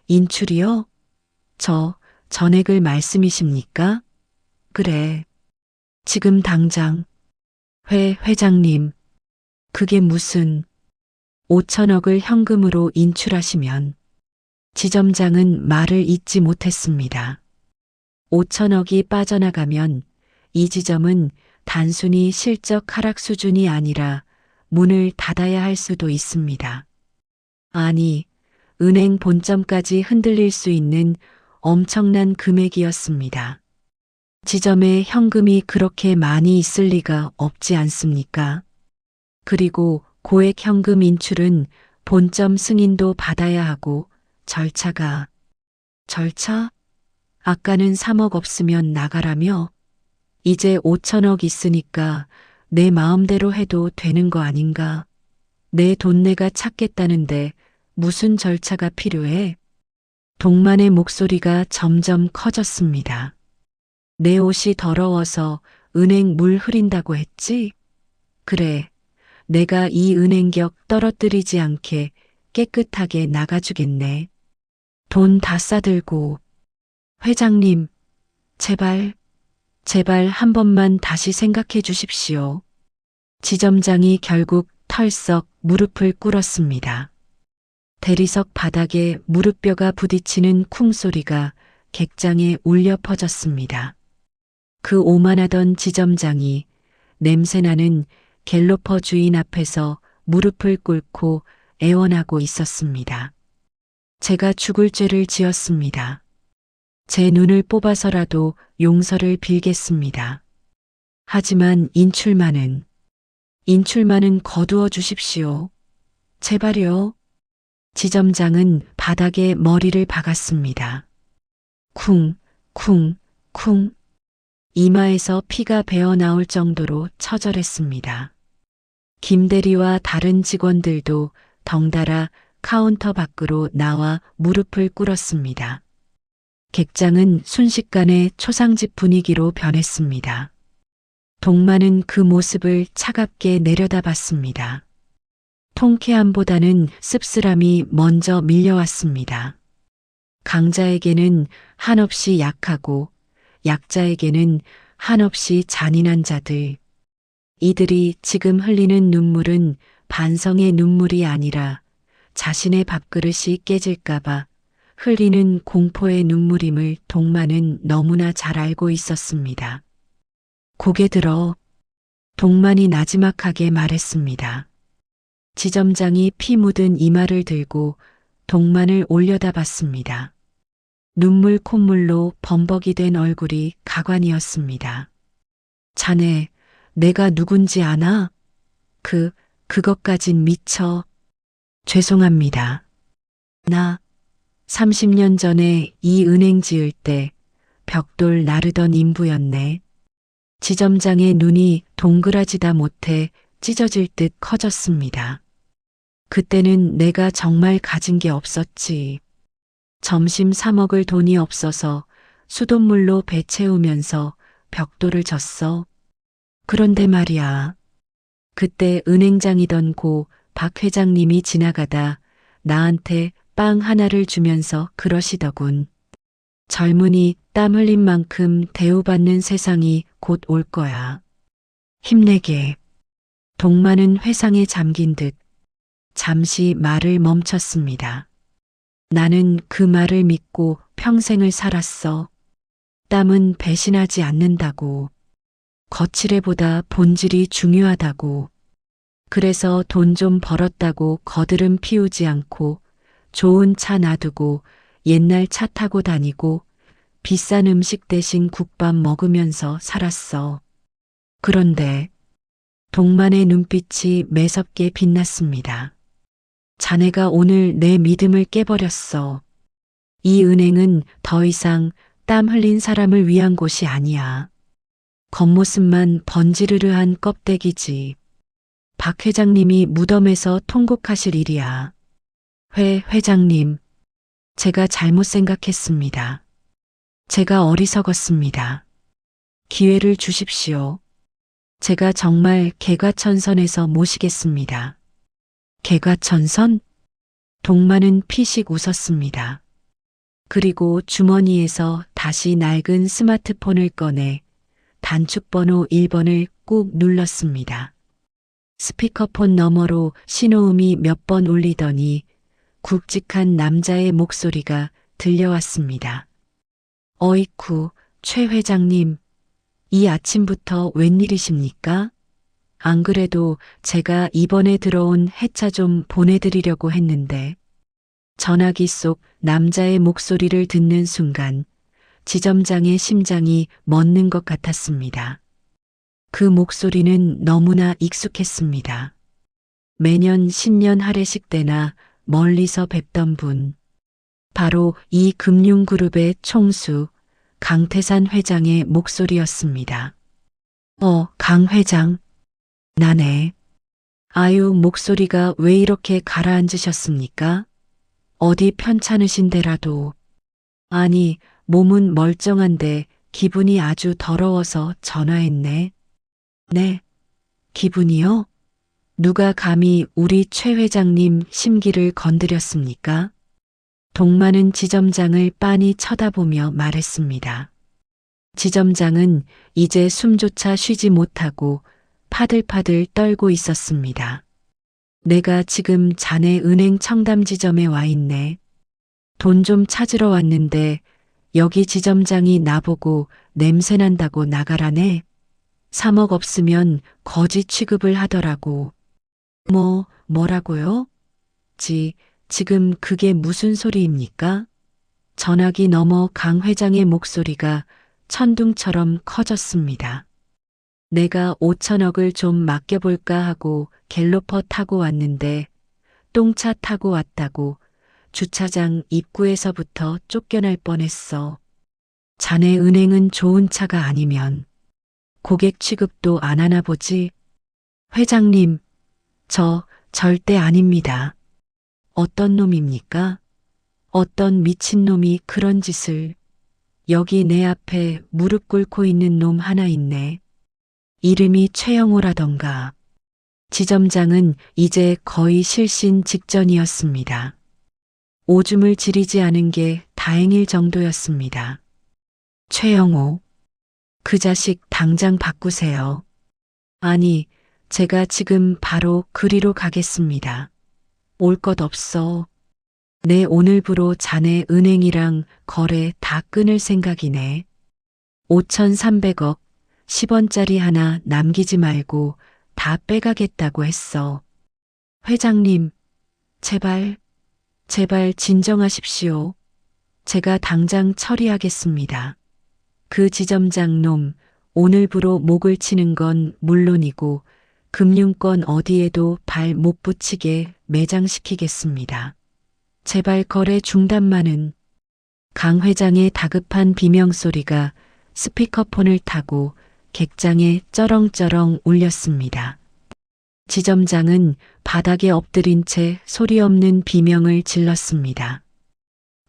인출이요? 저 전액을 말씀이십니까? 그래. 지금 당장. 회장님. 그게 무슨 5천억을 현금으로 인출하시면 지점장은 말을 잇지 못했습니다. 5천억이 빠져나가면 이 지점은 단순히 실적 하락 수준이 아니라 문을 닫아야 할 수도 있습니다. 아니, 은행 본점까지 흔들릴 수 있는 엄청난 금액이었습니다. 지점에 현금이 그렇게 많이 있을 리가 없지 않습니까? 그리고 고액 현금 인출은 본점 승인도 받아야 하고 절차? 아까는 3억 없으면 나가라며? 이제 5천억 있으니까 내 마음대로 해도 되는 거 아닌가? 내 돈 내가 찾겠다는데 무슨 절차가 필요해? 동만의 목소리가 점점 커졌습니다. 내 옷이 더러워서 은행 물 흐린다고 했지? 그래, 내가 이 은행격 떨어뜨리지 않게 깨끗하게 나가주겠네. 돈 다 싸들고. 회장님, 제발 한 번만 다시 생각해 주십시오. 지점장이 결국 털썩 무릎을 꿇었습니다. 대리석 바닥에 무릎뼈가 부딪히는 쿵 소리가 객장에 울려 퍼졌습니다. 그 오만하던 지점장이 냄새나는 갤로퍼 주인 앞에서 무릎을 꿇고 애원하고 있었습니다. 제가 죽을 죄를 지었습니다. 제 눈을 뽑아서라도 용서를 빌겠습니다. 하지만 인출만은 거두어 주십시오. 제발요. 지점장은 바닥에 머리를 박았습니다. 쿵. 이마에서 피가 배어 나올 정도로 처절했습니다. 김대리와 다른 직원들도 덩달아 카운터 밖으로 나와 무릎을 꿇었습니다. 객장은 순식간에 초상집 분위기로 변했습니다. 동만은 그 모습을 차갑게 내려다봤습니다. 통쾌함보다는 씁쓸함이 먼저 밀려왔습니다. 강자에게는 한없이 약하고 약자에게는 한없이 잔인한 자들. 이들이 지금 흘리는 눈물은 반성의 눈물이 아니라 자신의 밥그릇이 깨질까봐 흘리는 공포의 눈물임을 동만은 너무나 잘 알고 있었습니다. 고개 들어. 동만이 나지막하게 말했습니다. 지점장이 피 묻은 이마를 들고 동만을 올려다봤습니다. 눈물 콧물로 범벅이 된 얼굴이 가관이었습니다. 자네, 내가 누군지 아나? 그것까진 미처. 죄송합니다. 나 30년 전에 이 은행 지을 때 벽돌 나르던 인부였네. 지점장의 눈이 동그라지다 못해 찢어질 듯 커졌습니다. 그때는 내가 정말 가진 게 없었지. 점심 사 먹을 돈이 없어서 수돗물로 배 채우면서 벽돌을 졌어. 그런데 말이야. 그때 은행장이던 고 박 회장님이 지나가다 나한테 빵 하나를 주면서 그러시더군. 젊은이 땀 흘린 만큼 대우받는 세상이 곧 올 거야. 힘내게. 동만은 회상에 잠긴 듯 잠시 말을 멈췄습니다. 나는 그 말을 믿고 평생을 살았어. 땀은 배신하지 않는다고. 거칠애보다 본질이 중요하다고. 그래서 돈 좀 벌었다고 거드름 피우지 않고 좋은 차 놔두고 옛날 차 타고 다니고 비싼 음식 대신 국밥 먹으면서 살았어. 그런데 동만의 눈빛이 매섭게 빛났습니다. 자네가 오늘 내 믿음을 깨버렸어. 이 은행은 더 이상 땀 흘린 사람을 위한 곳이 아니야. 겉모습만 번지르르한 껍데기지. 박 회장님이 무덤에서 통곡하실 일이야. 회장님, 제가 잘못 생각했습니다. 제가 어리석었습니다. 기회를 주십시오. 제가 정말 개과천선해서 모시겠습니다. 개과천선? 동만은 피식 웃었습니다. 그리고 주머니에서 다시 낡은 스마트폰을 꺼내 단축번호 1번을 꾹 눌렀습니다. 스피커폰 너머로 신호음이 몇 번 울리더니 굵직한 남자의 목소리가 들려왔습니다. 어이쿠, 최 회장님, 이 아침부터 웬일이십니까? 안 그래도 제가 이번에 들어온 해차 좀 보내드리려고 했는데. 전화기 속 남자의 목소리를 듣는 순간 지점장의 심장이 멎는 것 같았습니다. 그 목소리는 너무나 익숙했습니다. 매년 신년 할애식 때나 멀리서 뵙던 분. 바로 이 금융그룹의 총수 강태산 회장의 목소리였습니다. 강 회장. 나네. 아유, 목소리가 왜 이렇게 가라앉으셨습니까? 어디 편찮으신 데라도. 아니, 몸은 멀쩡한데 기분이 아주 더러워서 전화했네. 네, 기분이요? 누가 감히 우리 최 회장님 심기를 건드렸습니까? 동만은 지점장을 빤히 쳐다보며 말했습니다. 지점장은 이제 숨조차 쉬지 못하고 파들파들 떨고 있었습니다. 내가 지금 자네 은행 청담지점에 와 있네. 돈 좀 찾으러 왔는데 여기 지점장이 나보고 냄새난다고 나가라네. 3억 없으면 거지 취급을 하더라고. 뭐라고요? 지금 그게 무슨 소리입니까? 전화기 너머 강 회장의 목소리가 천둥처럼 커졌습니다. 내가 5천억을 좀 맡겨볼까 하고 갤로퍼 타고 왔는데 똥차 타고 왔다고 주차장 입구에서부터 쫓겨날 뻔했어. 자네 은행은 좋은 차가 아니면 고객 취급도 안 하나 보지? 회장님, 저 절대 아닙니다. 어떤 놈입니까? 어떤 미친놈이 그런 짓을. 여기 내 앞에 무릎 꿇고 있는 놈 하나 있네. 이름이 최영호라던가. 지점장은 이제 거의 실신 직전이었습니다. 오줌을 지리지 않은 게 다행일 정도였습니다. 최영호. 그 자식 당장 바꾸세요. 아니, 제가 지금 바로 그리로 가겠습니다. 올 것 없어. 내 오늘부로 자네 은행이랑 거래 다 끊을 생각이네. 5,300억, 10원짜리 하나 남기지 말고 다 빼가겠다고 했어. 회장님, 제발 진정하십시오. 제가 당장 처리하겠습니다. 그 지점장 놈 오늘부로 목을 치는 건 물론이고 금융권 어디에도 발 못 붙이게 매장시키겠습니다. 제발 거래 중단만은. 강 회장의 다급한 비명소리가 스피커폰을 타고 객장에 쩌렁쩌렁 울렸습니다. 지점장은 바닥에 엎드린 채 소리 없는 비명을 질렀습니다.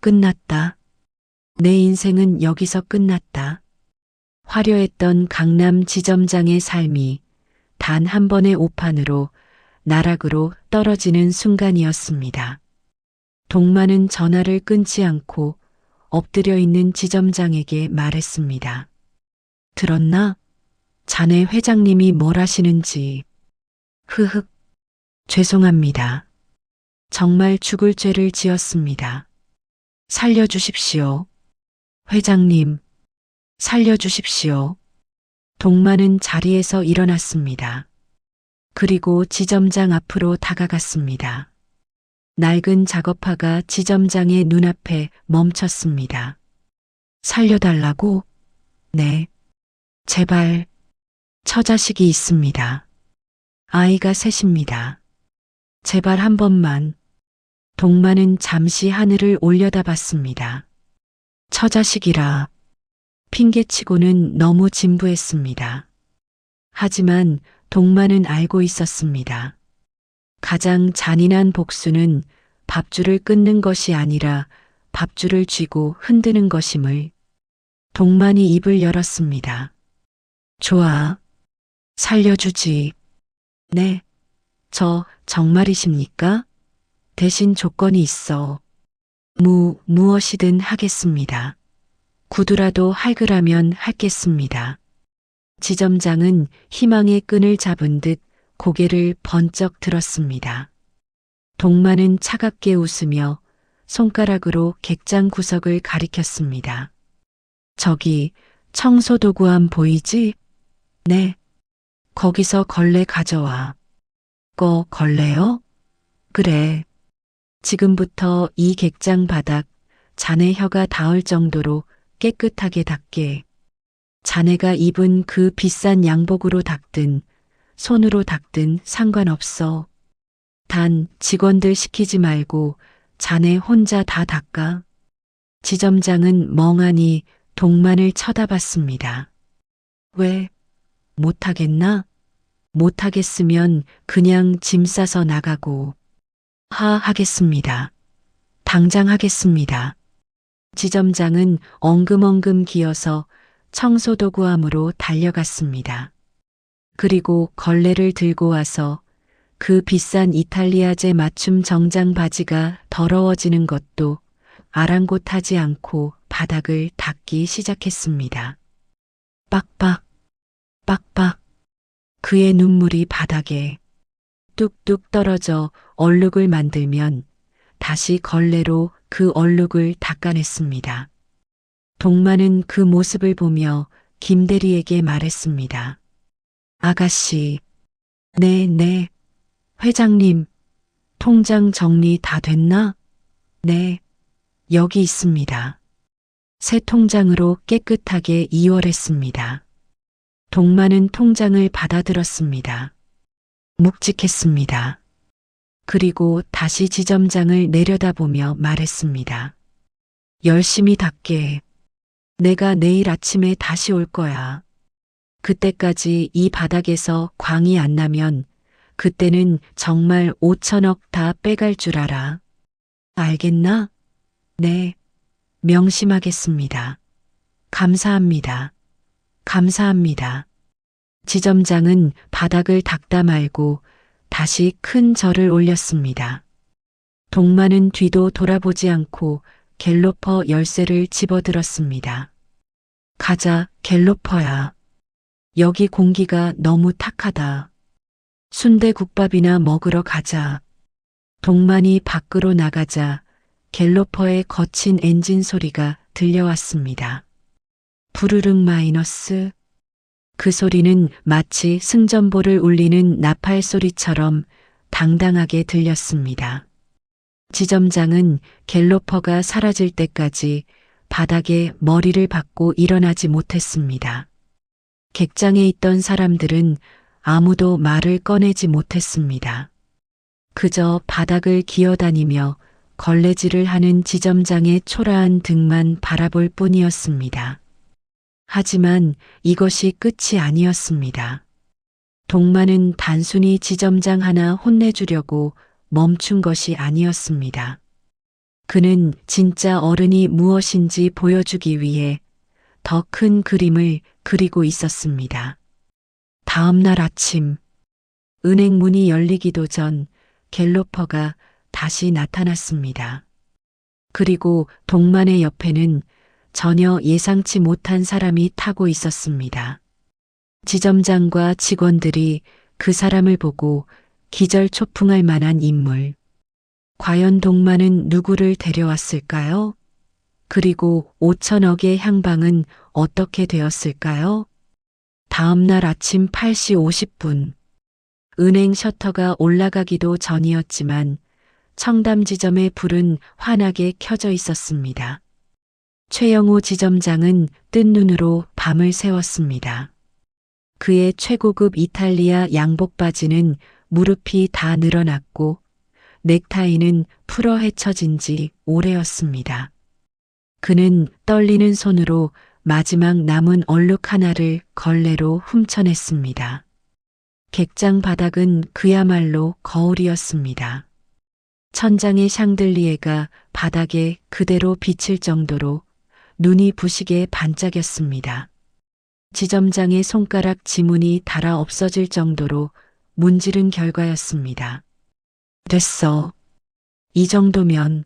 끝났다. 내 인생은 여기서 끝났다. 화려했던 강남 지점장의 삶이 단 한 번의 오판으로 나락으로 떨어지는 순간이었습니다. 동만은 전화를 끊지 않고 엎드려 있는 지점장에게 말했습니다. 들었나? 자네 회장님이 뭘 하시는지. 흐흑. 죄송합니다. 정말 죽을 죄를 지었습니다. 살려주십시오. 회장님, 살려주십시오. 동만은 자리에서 일어났습니다. 그리고 지점장 앞으로 다가갔습니다. 낡은 작업화가 지점장의 눈앞에 멈췄습니다. 살려달라고? 네. 제발. 처자식이 있습니다. 아이가 셋입니다. 제발 한 번만. 동만은 잠시 하늘을 올려다봤습니다. 처자식이라 핑계치고는 너무 진부했습니다. 하지만 동만은 알고 있었습니다. 가장 잔인한 복수는 밥줄을 끊는 것이 아니라 밥줄을 쥐고 흔드는 것임을. 동만이 입을 열었습니다. 좋아. 살려주지. 네. 저 정말이십니까? 대신 조건이 있어. 무엇이든 하겠습니다. 구두라도 할그라면 할겠습니다. 지점장은 희망의 끈을 잡은 듯 고개를 번쩍 들었습니다. 동만은 차갑게 웃으며 손가락으로 객장 구석을 가리켰습니다. 저기 청소도구함 보이지? 네. 거기서 걸레 가져와. 걸레요? 그래. 지금부터 이 객장 바닥 자네 혀가 닿을 정도로 깨끗하게 닦게. 자네가 입은 그 비싼 양복으로 닦든 손으로 닦든 상관없어. 단 직원들 시키지 말고 자네 혼자 다 닦아. 지점장은 멍하니 동만을 쳐다봤습니다. 왜? 못하겠나? 못하겠으면 그냥 짐 싸서 나가고. 하겠습니다. 당장 하겠습니다. 지점장은 엉금엉금 기어서 청소도구함으로 달려갔습니다. 그리고 걸레를 들고 와서 그 비싼 이탈리아제 맞춤 정장 바지가 더러워지는 것도 아랑곳하지 않고 바닥을 닦기 시작했습니다. 빡빡, 빡빡. 그의 눈물이 바닥에 뚝뚝 떨어져 얼룩을 만들면 다시 걸레로 그 얼룩을 닦아냈습니다. 동만은 그 모습을 보며 김대리에게 말했습니다. 아가씨, 네. 회장님, 통장 정리 다 됐나? 네, 여기 있습니다. 새 통장으로 깨끗하게 이월했습니다. 동만은 통장을 받아들었습니다. 묵직했습니다. 그리고 다시 지점장을 내려다보며 말했습니다. 열심히 닦게. 내가 내일 아침에 다시 올 거야. 그때까지 이 바닥에서 광이 안 나면 그때는 정말 5천억 다 빼갈 줄 알아. 알겠나? 네. 명심하겠습니다. 감사합니다. 감사합니다. 지점장은 바닥을 닦다 말고 다시 큰 절을 올렸습니다. 동만은 뒤도 돌아보지 않고 갤로퍼 열쇠를 집어들었습니다. 가자, 갤로퍼야. 여기 공기가 너무 탁하다. 순대국밥이나 먹으러 가자. 동만이 밖으로 나가자 갤로퍼의 거친 엔진 소리가 들려왔습니다. 부르릉 마이너스. 그 소리는 마치 승전보를 울리는 나팔 소리처럼 당당하게 들렸습니다. 지점장은 갤로퍼가 사라질 때까지 바닥에 머리를 박고 일어나지 못했습니다. 객장에 있던 사람들은 아무도 말을 꺼내지 못했습니다. 그저 바닥을 기어다니며 걸레질을 하는 지점장의 초라한 등만 바라볼 뿐이었습니다. 하지만 이것이 끝이 아니었습니다. 동만은 단순히 지점장 하나 혼내주려고 멈춘 것이 아니었습니다. 그는 진짜 어른이 무엇인지 보여주기 위해 더 큰 그림을 그리고 있었습니다. 다음 날 아침, 은행 문이 열리기도 전 갤로퍼가 다시 나타났습니다. 그리고 동만의 옆에는 전혀 예상치 못한 사람이 타고 있었습니다. 지점장과 직원들이 그 사람을 보고 기절초풍할 만한 인물. 과연 동만은 누구를 데려왔을까요? 그리고 5천억의 향방은 어떻게 되었을까요? 다음 날 아침 8시 50분. 은행 셔터가 올라가기도 전이었지만 청담 지점의 불은 환하게 켜져 있었습니다. 최영호 지점장은 뜬 눈으로 밤을 새웠습니다. 그의 최고급 이탈리아 양복 바지는 무릎이 다 늘어났고 넥타이는 풀어 헤쳐진 지 오래였습니다. 그는 떨리는 손으로 마지막 남은 얼룩 하나를 걸레로 훔쳐냈습니다. 객장 바닥은 그야말로 거울이었습니다. 천장의 샹들리에가 바닥에 그대로 비칠 정도로 눈이 부시게 반짝였습니다. 지점장의 손가락 지문이 닳아 없어질 정도로 문지른 결과였습니다. 됐어. 이 정도면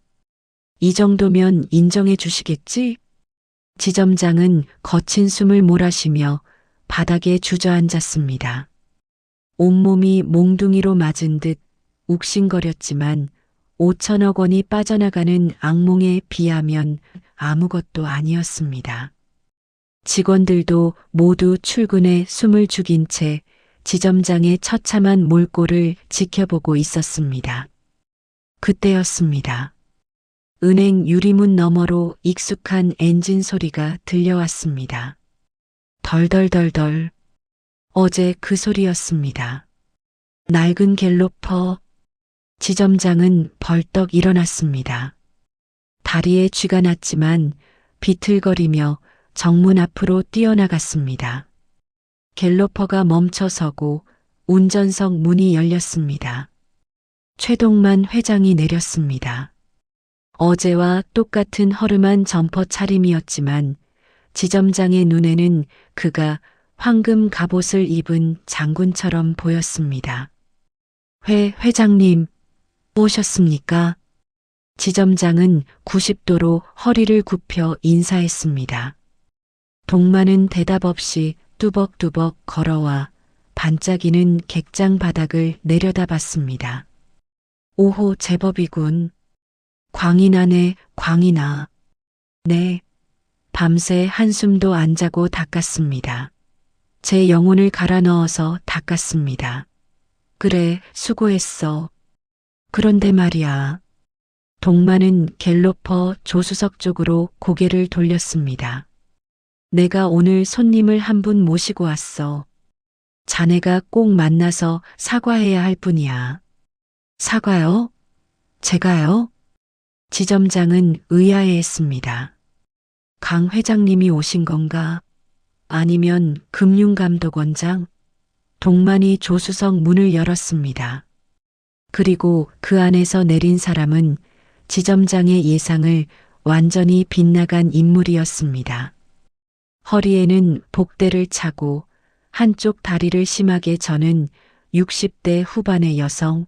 인정해 주시겠지? 지점장은 거친 숨을 몰아쉬며 바닥에 주저앉았습니다. 온몸이 몽둥이로 맞은 듯 욱신거렸지만 5천억 원이 빠져나가는 악몽에 비하면 아무것도 아니었습니다. 직원들도 모두 출근에 숨을 죽인 채 지점장의 처참한 몰골을 지켜보고 있었습니다. 그때였습니다. 은행 유리문 너머로 익숙한 엔진 소리가 들려왔습니다. 덜덜덜덜. 어제 그 소리였습니다. 낡은 갤로퍼. 지점장은 벌떡 일어났습니다. 다리에 쥐가 났지만 비틀거리며 정문 앞으로 뛰어나갔습니다. 갤로퍼가 멈춰서고 운전석 문이 열렸습니다. 최동만 회장이 내렸습니다. 어제와 똑같은 허름한 점퍼 차림이었지만 지점장의 눈에는 그가 황금 갑옷을 입은 장군처럼 보였습니다. 회장님, 오셨습니까? 지점장은 90도로 허리를 굽혀 인사했습니다. 동만은 대답 없이 뚜벅뚜벅 걸어와 반짝이는 객장 바닥을 내려다봤습니다. 오호, 제법이군. 광이 나네, 광이 나. 네. 밤새 한숨도 안 자고 닦았습니다. 제 영혼을 갈아 넣어서 닦았습니다. 그래, 수고했어. 그런데 말이야. 동만은 갤로퍼 조수석 쪽으로 고개를 돌렸습니다. 내가 오늘 손님을 한 분 모시고 왔어. 자네가 꼭 만나서 사과해야 할 분이야. 사과요? 제가요? 지점장은 의아해했습니다. 강 회장님이 오신 건가? 아니면 금융감독원장? 동만이 조수석 문을 열었습니다. 그리고 그 안에서 내린 사람은 지점장의 예상을 완전히 빗나간 인물이었습니다. 허리에는 복대를 차고 한쪽 다리를 심하게 저는 60대 후반의 여성,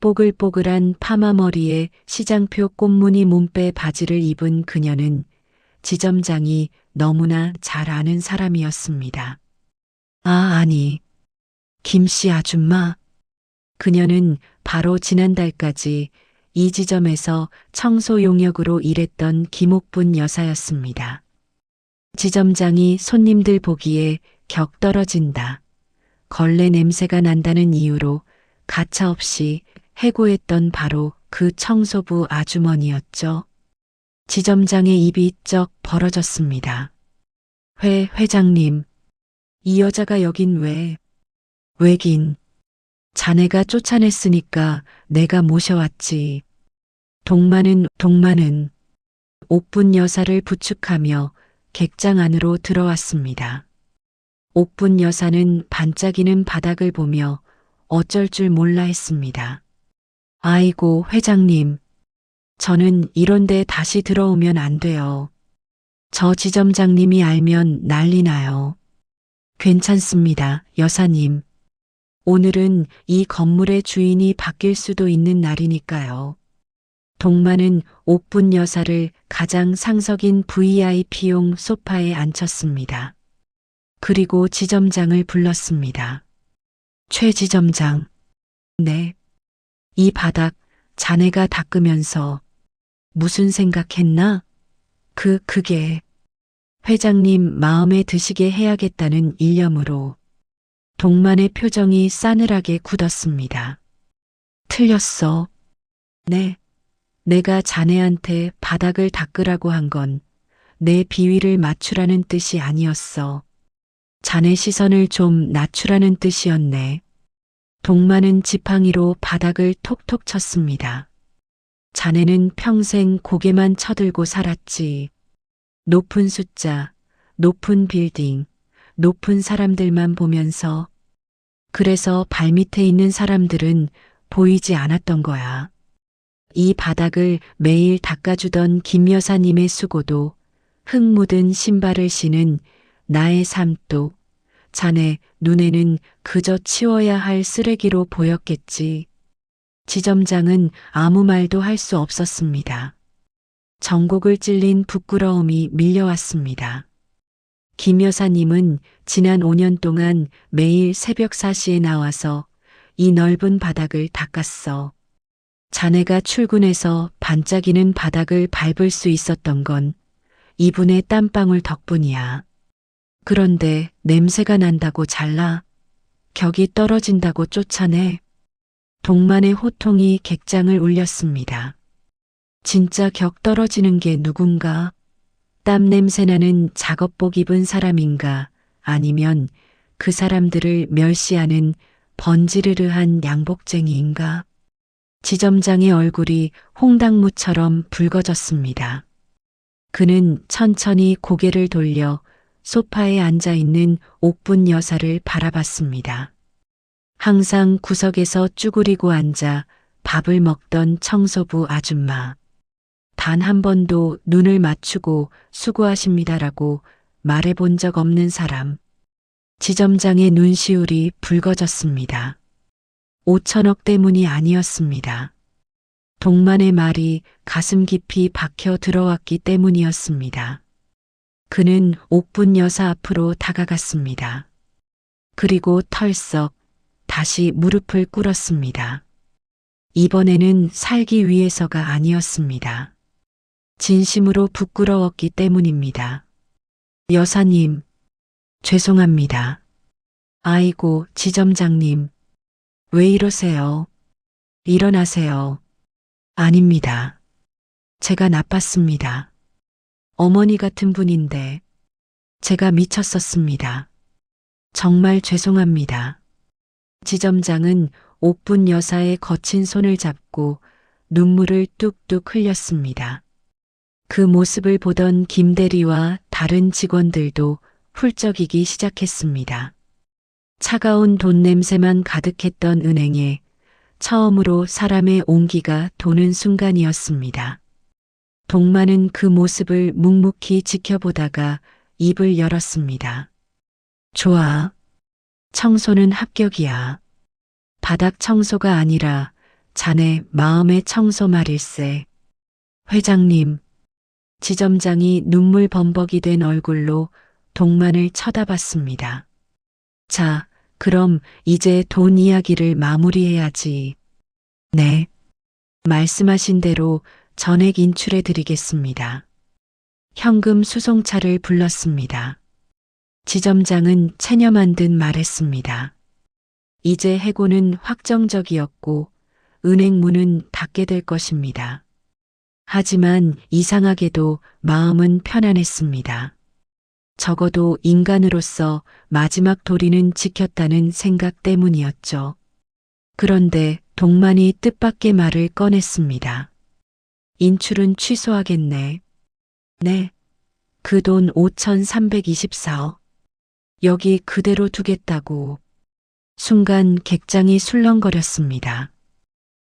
뽀글뽀글한 파마머리에 시장표 꽃무늬 몸빼 바지를 입은 그녀는 지점장이 너무나 잘 아는 사람이었습니다. 아니, 김씨 아줌마. 그녀는 바로 지난달까지 이 지점에서 청소 용역으로 일했던 김옥분 여사였습니다. 지점장이 손님들 보기에 격 떨어진다, 걸레 냄새가 난다는 이유로 가차없이 해고했던 바로 그 청소부 아주머니였죠. 지점장의 입이 쩍 벌어졌습니다. 회장님, 이 여자가 여긴 왜? 왜긴. 자네가 쫓아냈으니까 내가 모셔왔지. 동만은 옥분 여사를 부축하며 객장 안으로 들어왔습니다. 옥분 여사는 반짝이는 바닥을 보며 어쩔 줄 몰라 했습니다. 아이고, 회장님. 저는 이런데 다시 들어오면 안 돼요. 저 지점장님이 알면 난리 나요. 괜찮습니다, 여사님. 오늘은 이 건물의 주인이 바뀔 수도 있는 날이니까요. 동만은 옥분 여사를 가장 상석인 VIP용 소파에 앉혔습니다. 그리고 지점장을 불렀습니다. 최 지점장. 네. 이 바닥 자네가 닦으면서 무슨 생각했나? 그게 회장님 마음에 드시게 해야겠다는 일념으로. 동만의 표정이 싸늘하게 굳었습니다. 틀렸어. 네. 내가 자네한테 바닥을 닦으라고 한 건 내 비위를 맞추라는 뜻이 아니었어. 자네 시선을 좀 낮추라는 뜻이었네. 동만은 지팡이로 바닥을 톡톡 쳤습니다. 자네는 평생 고개만 쳐들고 살았지. 높은 숫자, 높은 빌딩, 높은 사람들만 보면서 그래서 발밑에 있는 사람들은 보이지 않았던 거야. 이 바닥을 매일 닦아주던 김 여사님의 수고도 흙 묻은 신발을 신은 나의 삶도 자네 눈에는 그저 치워야 할 쓰레기로 보였겠지. 지점장은 아무 말도 할 수 없었습니다. 전곡을 찔린 부끄러움이 밀려왔습니다. 김 여사님은 지난 5년 동안 매일 새벽 4시에 나와서 이 넓은 바닥을 닦았어. 자네가 출근해서 반짝이는 바닥을 밟을 수 있었던 건 이분의 땀방울 덕분이야. 그런데 냄새가 난다고 잘라, 격이 떨어진다고 쫓아내. 동만의 호통이 객장을 울렸습니다. 진짜 격 떨어지는 게 누군가? 땀 냄새 나는 작업복 입은 사람인가? 아니면 그 사람들을 멸시하는 번지르르한 양복쟁이인가? 지점장의 얼굴이 홍당무처럼 붉어졌습니다. 그는 천천히 고개를 돌려 소파에 앉아 있는 옥분 여사를 바라봤습니다. 항상 구석에서 쭈그리고 앉아 밥을 먹던 청소부 아줌마. 단 한 번도 눈을 맞추고 수고하십니다라고 말해본 적 없는 사람. 지점장의 눈시울이 붉어졌습니다. 5천억 때문이 아니었습니다. 동만의 말이 가슴 깊이 박혀 들어왔기 때문이었습니다. 그는 옥분 여사 앞으로 다가갔습니다. 그리고 털썩 다시 무릎을 꿇었습니다. 이번에는 살기 위해서가 아니었습니다. 진심으로 부끄러웠기 때문입니다. 여사님, 죄송합니다. 아이고, 지점장님, 왜 이러세요? 일어나세요. 아닙니다. 제가 나빴습니다. 어머니 같은 분인데 제가 미쳤었습니다. 정말 죄송합니다. 지점장은 옥분 여사의 거친 손을 잡고 눈물을 뚝뚝 흘렸습니다. 그 모습을 보던 김대리와 다른 직원들도 훌쩍이기 시작했습니다. 차가운 돈 냄새만 가득했던 은행에 처음으로 사람의 온기가 도는 순간이었습니다. 동만은 그 모습을 묵묵히 지켜보다가 입을 열었습니다. 좋아. 청소는 합격이야. 바닥 청소가 아니라 자네 마음의 청소 말일세. 회장님. 지점장이 눈물 범벅이 된 얼굴로 동만을 쳐다봤습니다. 자, 그럼 이제 돈 이야기를 마무리해야지. 네. 말씀하신 대로 전액 인출해 드리겠습니다. 현금 수송차를 불렀습니다. 지점장은 체념한 듯 말했습니다. 이제 해고는 확정적이었고 은행 문은 닫게 될 것입니다. 하지만 이상하게도 마음은 편안했습니다. 적어도 인간으로서 마지막 도리는 지켰다는 생각 때문이었죠. 그런데 동만이 뜻밖의 말을 꺼냈습니다. 인출은 취소하겠네. 네. 그 돈 5,324억. 여기 그대로 두겠다고. 순간 객장이 술렁거렸습니다.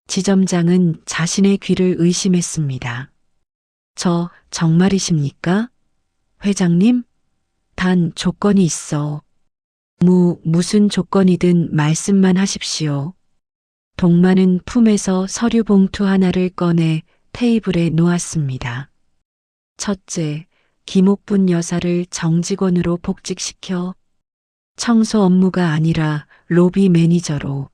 지점장은 자신의 귀를 의심했습니다. 저 정말이십니까? 회장님? 단 조건이 있어. 무슨 조건이든 말씀만 하십시오. 동만은 품에서 서류 봉투 하나를 꺼내 테이블에 놓았습니다. 첫째, 김옥분 여사를 정직원으로 복직시켜 청소 업무가 아니라 로비 매니저로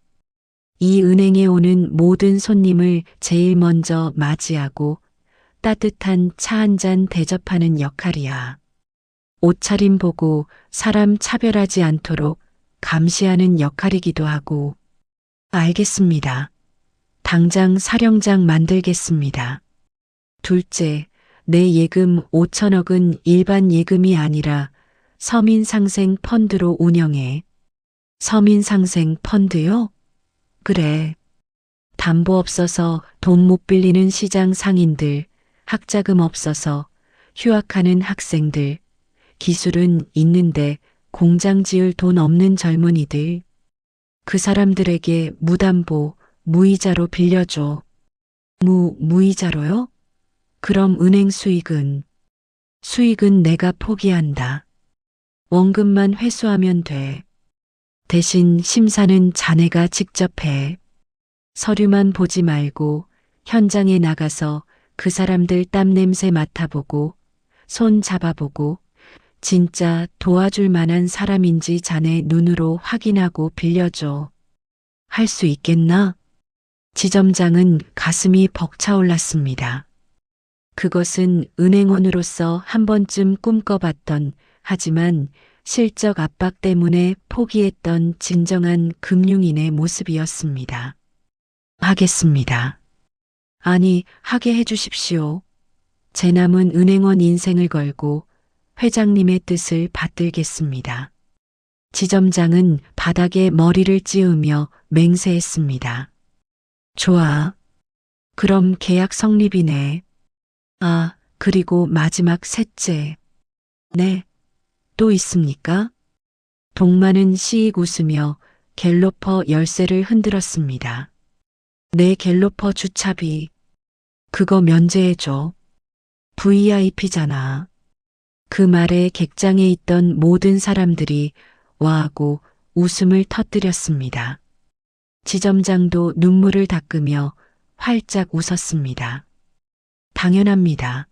이 은행에 오는 모든 손님을 제일 먼저 맞이하고 따뜻한 차 한 잔 대접하는 역할이야. 옷차림 보고 사람 차별하지 않도록 감시하는 역할이기도 하고. 알겠습니다. 당장 사령장 만들겠습니다. 둘째, 내 예금 5천억은 일반 예금이 아니라 서민상생 펀드로 운영해. 서민상생 펀드요? 그래. 담보 없어서 돈 못 빌리는 시장 상인들, 학자금 없어서 휴학하는 학생들, 기술은 있는데 공장 지을 돈 없는 젊은이들. 그 사람들에게 무담보, 무이자로 빌려줘. 무이자로요? 그럼 은행 수익은? 수익은 내가 포기한다. 원금만 회수하면 돼. 대신 심사는 자네가 직접 해. 서류만 보지 말고 현장에 나가서 그 사람들 땀 냄새 맡아보고 손 잡아보고 진짜 도와줄 만한 사람인지 자네 눈으로 확인하고 빌려줘. 할 수 있겠나? 지점장은 가슴이 벅차올랐습니다. 그것은 은행원으로서 한 번쯤 꿈꿔봤던, 하지만 실적 압박 때문에 포기했던 진정한 금융인의 모습이었습니다. 하겠습니다. 아니, 하게 해주십시오. 제 남은 은행원 인생을 걸고 회장님의 뜻을 받들겠습니다. 지점장은 바닥에 머리를 찌우며 맹세했습니다. 좋아. 그럼 계약 성립이네. 아, 그리고 마지막 셋째. 네. 또 있습니까? 동만은 씩 웃으며 갤로퍼 열쇠를 흔들었습니다. 내 갤로퍼 주차비. 그거 면제해줘. VIP잖아. 그 말에 객장에 있던 모든 사람들이 와하고 웃음을 터뜨렸습니다. 지점장도 눈물을 닦으며 활짝 웃었습니다. 당연합니다.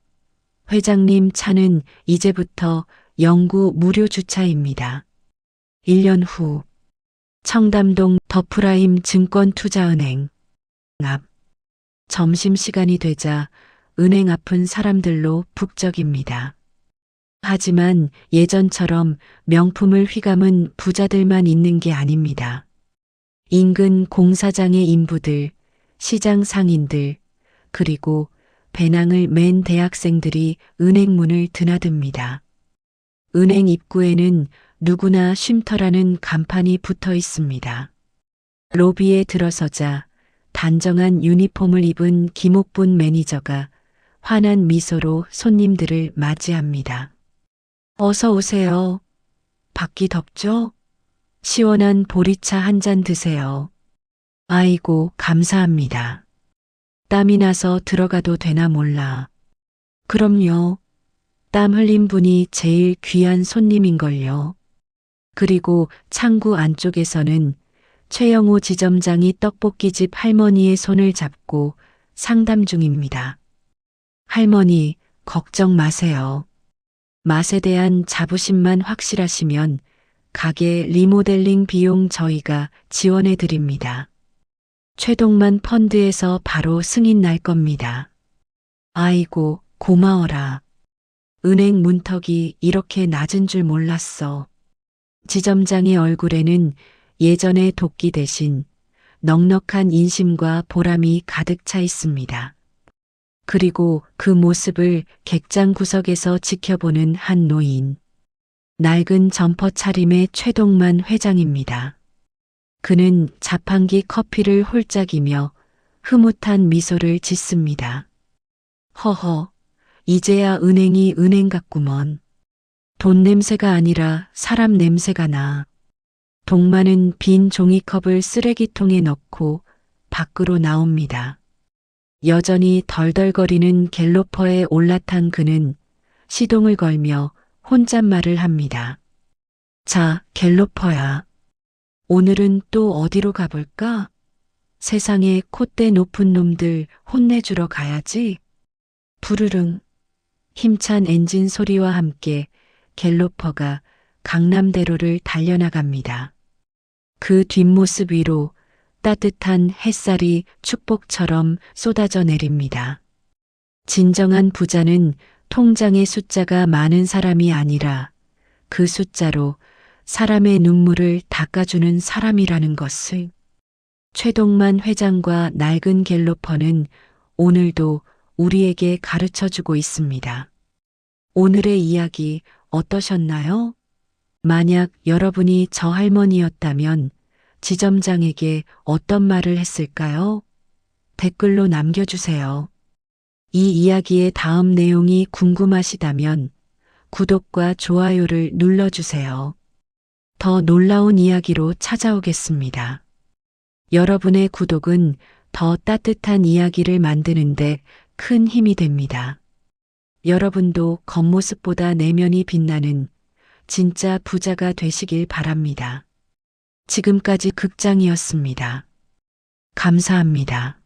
회장님 차는 이제부터 영구 무료 주차입니다. 1년 후 청담동 더프라임 증권투자은행 앞. 점심시간이 되자 은행 앞은 사람들로 북적입니다. 하지만 예전처럼 명품을 휘감은 부자들만 있는 게 아닙니다. 인근 공사장의 인부들, 시장 상인들, 그리고 배낭을 맨 대학생들이 은행 문을 드나듭니다. 은행 입구에는 누구나 쉼터라는 간판이 붙어 있습니다. 로비에 들어서자 단정한 유니폼을 입은 김옥분 매니저가 환한 미소로 손님들을 맞이합니다. 어서 오세요. 밖이 덥죠? 시원한 보리차 한 잔 드세요. 아이고, 감사합니다. 땀이 나서 들어가도 되나 몰라. 그럼요. 땀 흘린 분이 제일 귀한 손님인걸요. 그리고 창구 안쪽에서는 최영호 지점장이 떡볶이집 할머니의 손을 잡고 상담 중입니다. 할머니, 걱정 마세요. 맛에 대한 자부심만 확실하시면 가게 리모델링 비용 저희가 지원해 드립니다. 최동만 펀드에서 바로 승인 날 겁니다. 아이고, 고마워라. 은행 문턱이 이렇게 낮은 줄 몰랐어. 지점장의 얼굴에는 예전의 도끼 대신 넉넉한 인심과 보람이 가득 차 있습니다. 그리고 그 모습을 객장 구석에서 지켜보는 한 노인. 낡은 점퍼 차림의 최동만 회장입니다. 그는 자판기 커피를 홀짝이며 흐뭇한 미소를 짓습니다. 허허, 이제야 은행이 은행 같구먼. 돈 냄새가 아니라 사람 냄새가 나. 동만은 빈 종이컵을 쓰레기통에 넣고 밖으로 나옵니다. 여전히 덜덜거리는 갤로퍼에 올라탄 그는 시동을 걸며 혼잣말을 합니다. 자, 갤로퍼야. 오늘은 또 어디로 가볼까? 세상에 콧대 높은 놈들 혼내주러 가야지. 부르릉. 힘찬 엔진 소리와 함께 갤로퍼가 강남대로를 달려나갑니다. 그 뒷모습 위로 따뜻한 햇살이 축복처럼 쏟아져 내립니다. 진정한 부자는 통장의 숫자가 많은 사람이 아니라 그 숫자로 사람의 눈물을 닦아주는 사람이라는 것을. 최동만 회장과 낡은 갤로퍼는 오늘도 우리에게 가르쳐주고 있습니다. 오늘의 이야기 어떠셨나요? 만약 여러분이 저 할머니였다면 지점장에게 어떤 말을 했을까요? 댓글로 남겨주세요. 이 이야기의 다음 내용이 궁금하시다면 구독과 좋아요를 눌러주세요. 더 놀라운 이야기로 찾아오겠습니다. 여러분의 구독은 더 따뜻한 이야기를 만드는데 큰 힘이 됩니다. 여러분도 겉모습보다 내면이 빛나는 진짜 부자가 되시길 바랍니다. 지금까지 극장이었습니다. 감사합니다.